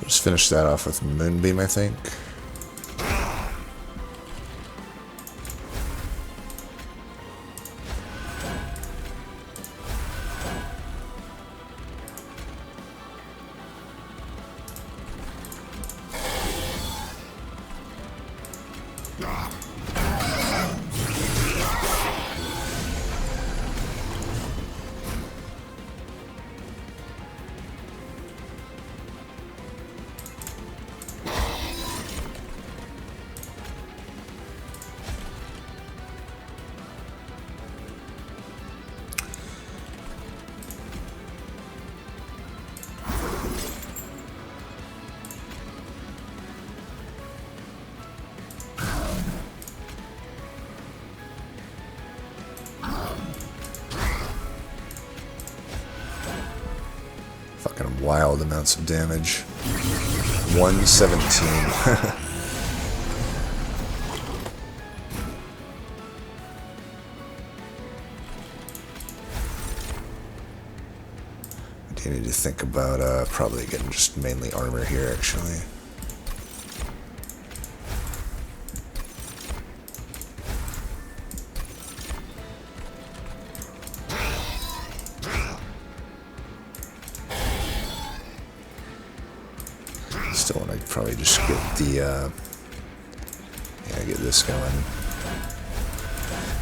Just finish that off with Moonbeam, I think. Fucking wild amounts of damage. 117. I need to think about probably getting just mainly armor here, actually. Still want to probably just get the yeah, get this going.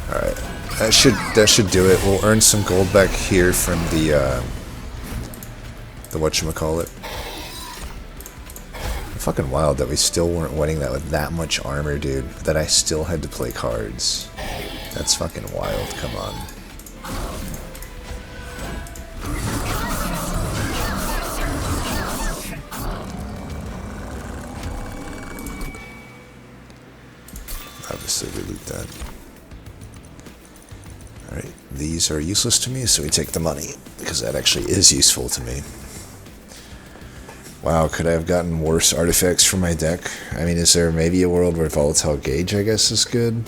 All right, that should do it. We'll earn some gold back here from the whatchamacallit. Fucking wild that we still weren't winning that with that much armor, dude. That I still had to play cards. That's fucking wild. Come on. Obviously, we loot that. Alright, these are useless to me, so we take the money, because that actually is useful to me. Wow, could I have gotten worse artifacts for my deck? I mean, is there maybe a world where Volatile Gauge, I guess, is good?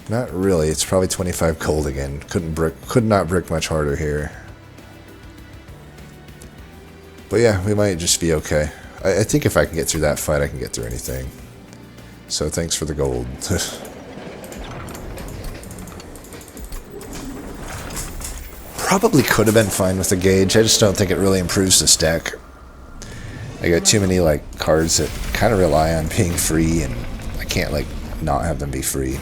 Not really, it's probably 25 gold again. Could not brick much harder here. But yeah, we might just be okay. I think if I can get through that fight, I can get through anything. So thanks for the gold. Probably could have been fine with the gauge. I just don't think it really improves this deck. I got too many like cards that kind of rely on being free, and I can't like not have them be free.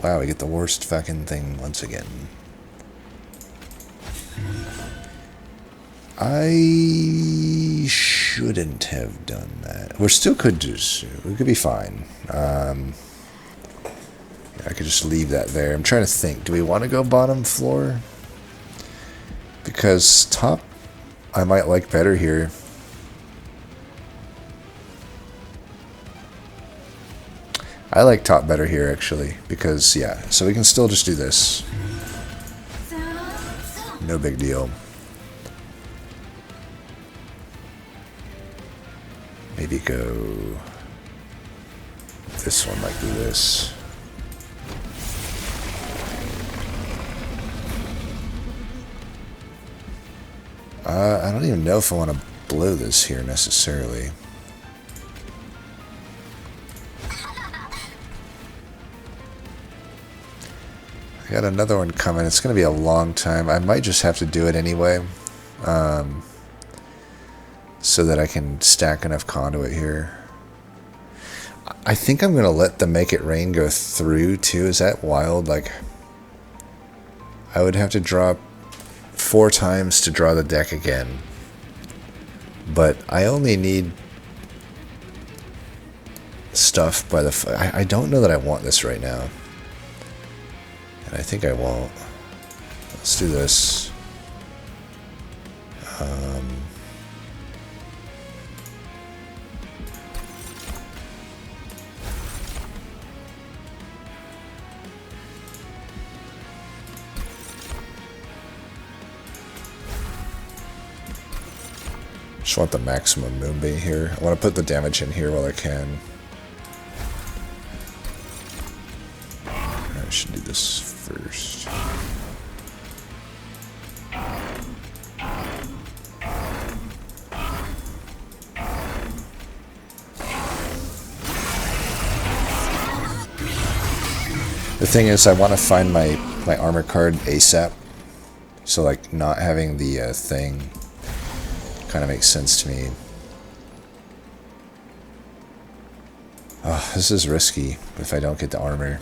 Wow, we get the worst fucking thing once again. I shouldn't have done that. We still could just, we could be fine. I could just leave that there. I'm trying to think. Do we want to go bottom floor? Because top, I might like better here. I like top better here, actually. Because, yeah, so we can still just do this. No big deal. Maybe go this one, like do this. I don't even know if I want to blow this here necessarily. got another one coming. It's going to be a long time. I might just have to do it anyway. So that I can stack enough conduit here. I think I'm going to let the Make It Rain go through too. Is that wild? Like, I would have to draw 4 times to draw the deck again. But I only need stuff by the... I don't know that I want this right now. And I think I won't. Let's do this. Just want the maximum Moonbait here. I want to put the damage in here while I can. I should do this first. The thing is, I want to find my armor card ASAP. So, like, not having the thing kind of makes sense to me. Oh, this is risky if I don't get the armor.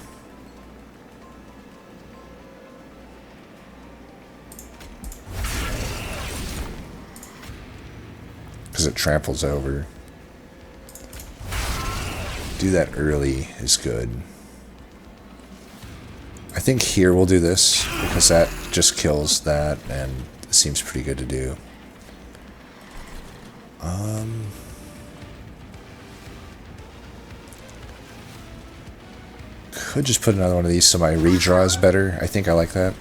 Because it tramples over. Do that early is good. I think here we'll do this, because that just kills that, and it seems pretty good to do. Could just put another one of these so my redraw is better. I think I like that.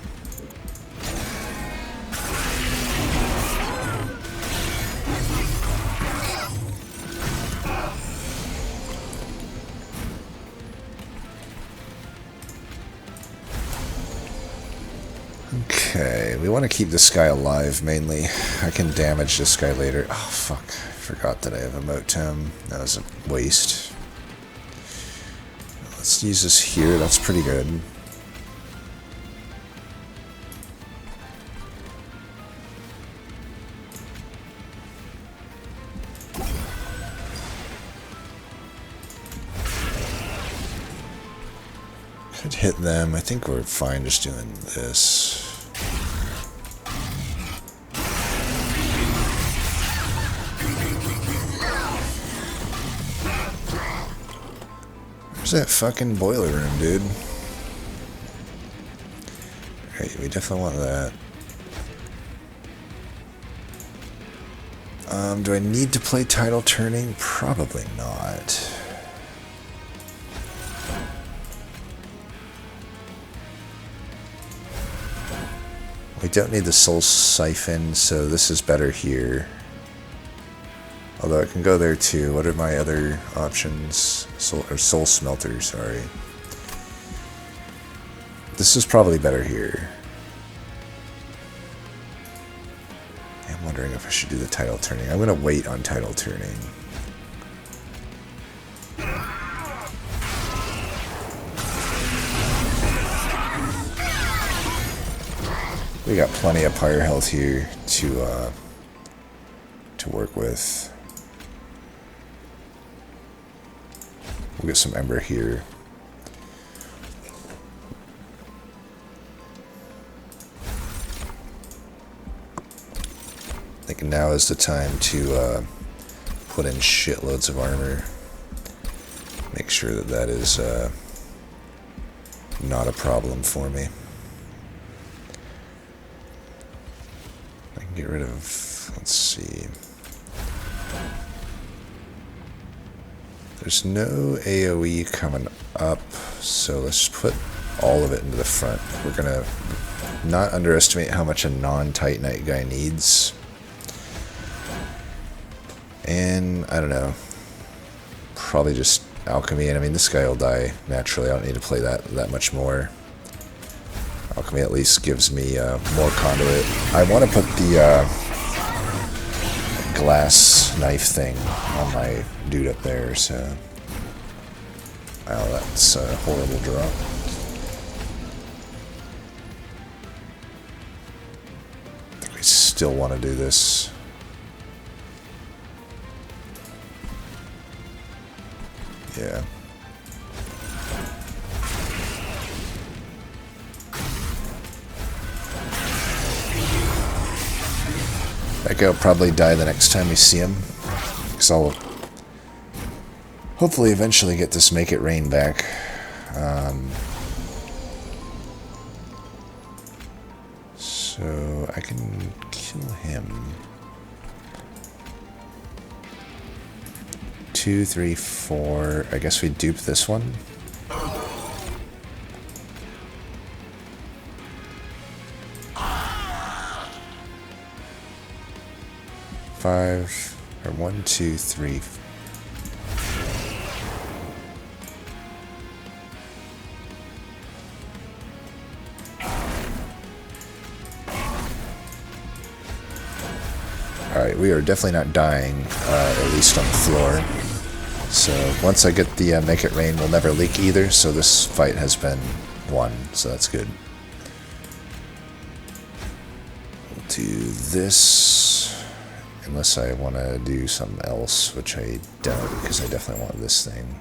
Okay, we want to keep this guy alive mainly. I can damage this guy later. Oh fuck, I forgot that I have Emote Tome. That was a waste. Let's use this here, that's pretty good. Could hit them. I think we're fine just doing this. Where's that fucking boiler room, dude? Alright, we definitely want that. Do I need to play Tidal Turning? Probably not. We don't need the Soul Siphon, so this is better here. Although it can go there too. What are my other options? Soul Smelter, sorry. This is probably better here. I'm wondering if I should do the Tidal Turning. I'm going to wait on Tidal Turning. We got plenty of Pyre health here to work with. We'll get some Ember here. I think now is the time to put in shitloads of armor. Make sure that that is not a problem for me. I can get rid of, let's see. There's no AoE coming up, so let's put all of it into the front. We're gonna not underestimate how much a non-Titanite guy needs. And, I don't know, probably just Alchemy, and I mean, this guy will die naturally. I don't need to play that much more. Alchemy at least gives me more conduit. I want to put the glass knife thing on my dude up there, so... Oh, that's a horrible drop. still want to do this. Yeah. That guy will probably die the next time we see him. Because I'll hopefully eventually get this Make It Rain back. So I can kill him. 2, 3, 4. I guess we dupe this one. Five, or 1, 2, 3. Alright, we are definitely not dying, at least on the floor. So once I get the Make It Rain, we'll never leak either, so this fight has been won, so that's good. We'll do this, unless I want to do something else, which I doubt, because I definitely want this thing.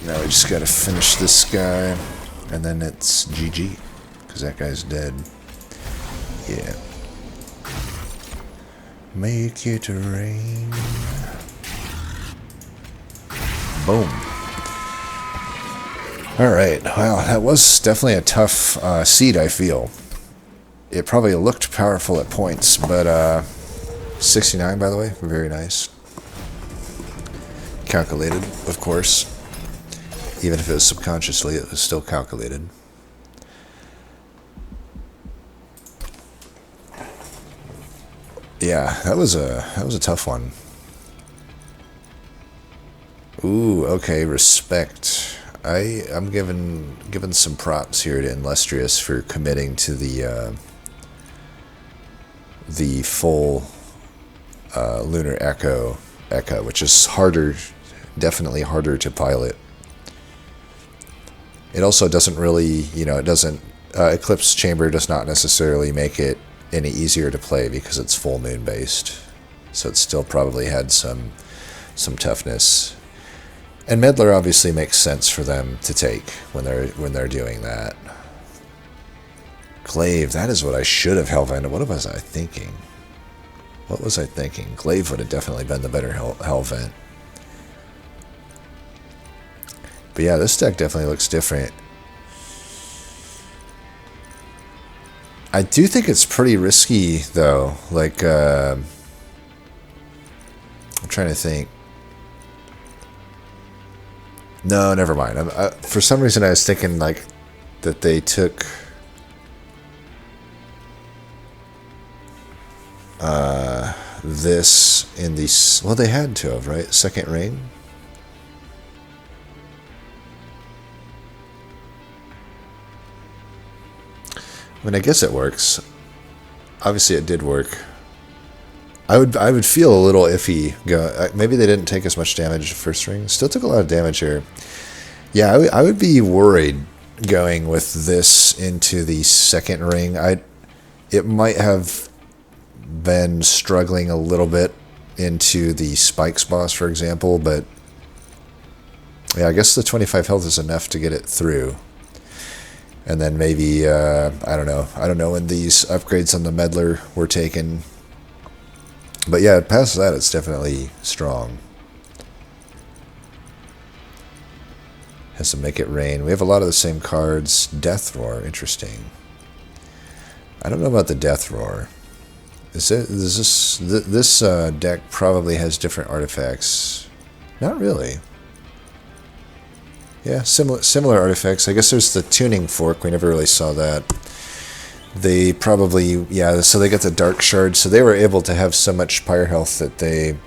Now we just gotta finish this guy, and then it's GG, because that guy's dead. Yeah. Make it rain. Boom. Alright, wow, that was definitely a tough seed, I feel. It probably looked powerful at points, but 69, by the way, very nice. Calculated, of course. Even if it was subconsciously, it was still calculated. Yeah, that was a tough one. Ooh, okay, respect. I'm given some props here to Illustrious for committing to the full Lunar Echo, which is harder, definitely harder to pilot. It also doesn't really, you know, it doesn't, Eclipse Chamber does not necessarily make it any easier to play because it's full moon based. So it still probably had some toughness. And Meddler obviously makes sense for them to take when they're doing that. Glaive, that is what I should have Hellvented. What was I thinking? What was I thinking? Glaive would have definitely been the better Hellvent. But yeah, this deck definitely looks different. I do think it's pretty risky, though. Like, I'm trying to think. No, never mind. For some reason, I was thinking, like, that they took... this in the... Well, they had to have, right? Second ring? I mean, I guess it works. Obviously, it did work. I would feel a little iffy. Maybe they didn't take as much damage first ring. Still took a lot of damage here. Yeah, I would be worried going with this into the second ring. It might have been struggling a little bit into the Spikes boss, for example, but yeah, I guess the 25 health is enough to get it through. And then maybe, I don't know. I don't know when these upgrades on the Meddler were taken. But yeah, past that, it's definitely strong. Has to Make It Rain. We have a lot of the same cards. Death Roar, interesting. I don't know about the Death Roar. This deck probably has different artifacts. Not really. Yeah, similar artifacts. I guess there's the Tuning Fork. We never really saw that. They probably, yeah, so they got the Dark Shard. So they were able to have so much Pyre health that they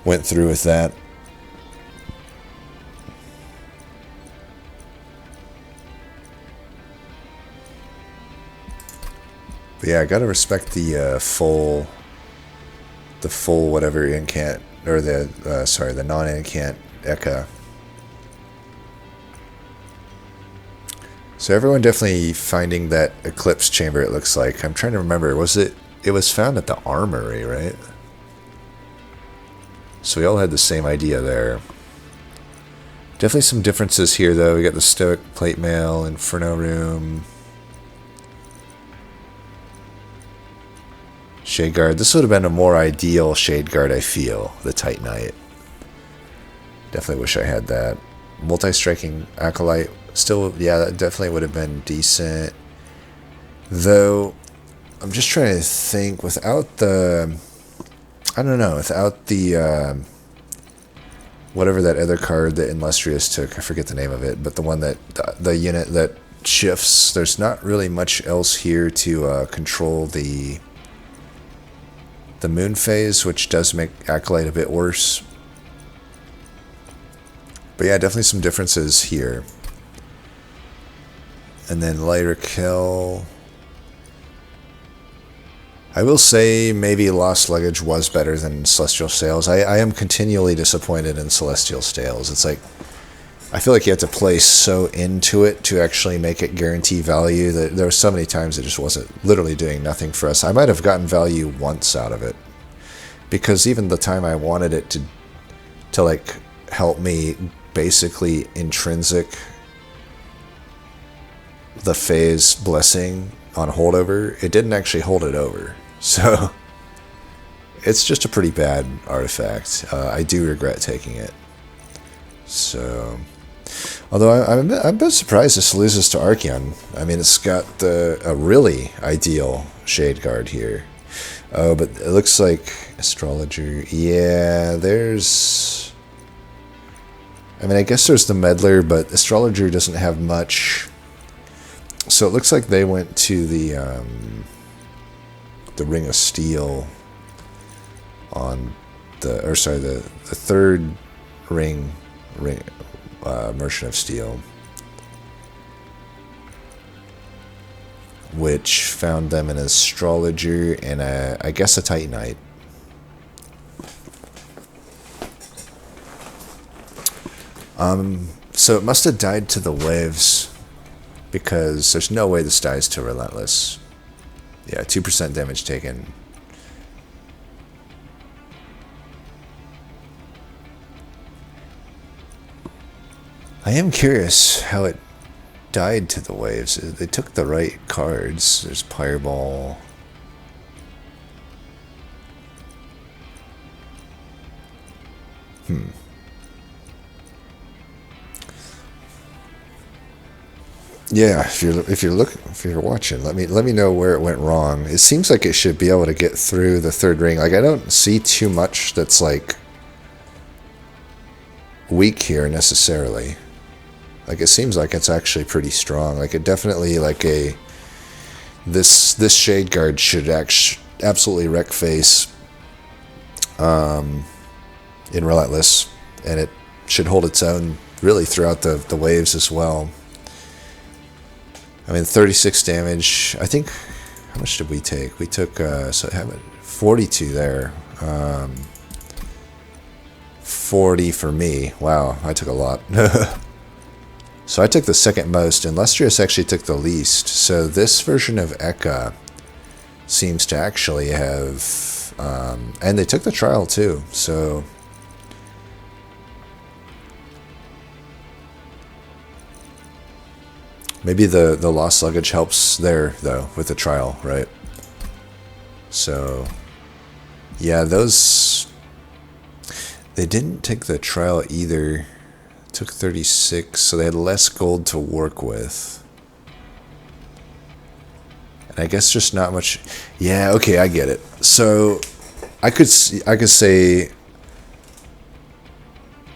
went through with that. But yeah, I gotta respect the full whatever incant, or the non-incant Eka. So everyone definitely finding that Eclipse Chamber, it looks like. I'm trying to remember, it was found at the Armory, right? So we all had the same idea there. Definitely some differences here, though. We got the Stoic Plate Mail, Inferno Room, Shade Guard. This would have been a more ideal Shade Guard, I feel, the Titanite. Definitely wish I had that. Multi-striking Acolyte. Still, yeah, that definitely would have been decent. Though, I'm just trying to think, without the... I don't know, without the... whatever that other card that Illustrious took, I forget the name of it, but the one that... the unit that shifts, there's not really much else here to control the moon phase, which does make Acolyte a bit worse. But yeah, definitely some differences here. And then Lyra-Kill. I will say maybe Lost Luggage was better than Celestial Sails. I am continually disappointed in Celestial Sails. It's like, I feel like you have to play so into it to actually make it guarantee value. That there were so many times it just wasn't literally doing nothing for us. I might have gotten value once out of it, because even the time I wanted it to like help me basically intrinsic the phase blessing on holdover, it didn't actually hold it over. So it's just a pretty bad artifact. I do regret taking it. So, although I'm a bit surprised this loses to Archeon. I mean, it's got a really ideal Shade Guard here. Oh, but it looks like Astrologer. Yeah, there's... I mean, I guess there's the Meddler, but Astrologer doesn't have much. So it looks like they went to the Ring of Steel on the third ring Merchant of Steel, which found them an Astrologer and I guess a Titanite. So it must have died to the waves, because there's no way this dies to Relentless. Yeah, 2% damage taken. I am curious how it died to the waves. They took the right cards. There's Pyreball. Yeah, if you're watching, let me know where it went wrong. It seems like it should be able to get through the third ring. Like, I don't see too much that's like weak here necessarily. Like, it seems like it's actually pretty strong. Like, it definitely like this Shade Guard should absolutely wreck face in Relentless, and it should hold its own really throughout the waves as well. I mean, 36 damage. I think, how much did we take? We took, so have it 42 there. 40 for me. Wow, I took a lot. So I took the second most, and Lustrious actually took the least. So this version of Eka seems to actually have, and they took the trial too, so... Maybe the Lost Luggage helps there, though, with the trial, right? So, yeah, those... They didn't take the trial either. Took 36, so they had less gold to work with. And I guess just not much... Yeah, okay, I get it. So, I could say...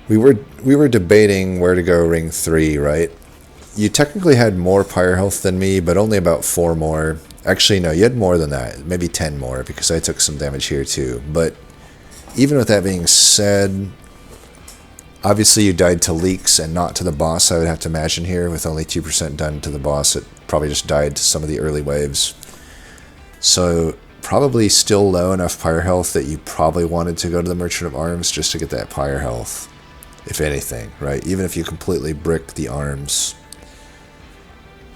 We were debating where to go ring 3, right? You technically had more pyre health than me, but only about 4 more. Actually, no, you had more than that. Maybe 10 more, because I took some damage here too. But even with that being said, obviously you died to leaks and not to the boss, I would have to imagine here. With only 2% done to the boss, it probably just died to some of the early waves. So probably still low enough pyre health that you probably wanted to go to the Merchant of Arms just to get that pyre health, if anything, right? Even if you completely brick the arms.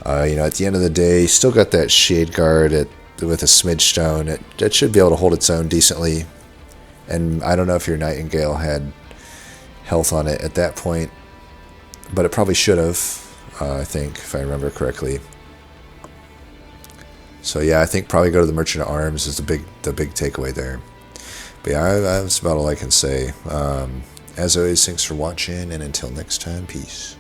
At the end of the day, still got that Shade Guard with a Smidge Stone. It should be able to hold its own decently. And I don't know if your Nightingale had health on it at that point, but it probably should have, I think, if I remember correctly. So yeah, I think probably go to the Merchant of Arms is the big takeaway there. But yeah, that's about all I can say. As always, thanks for watching, and until next time, peace.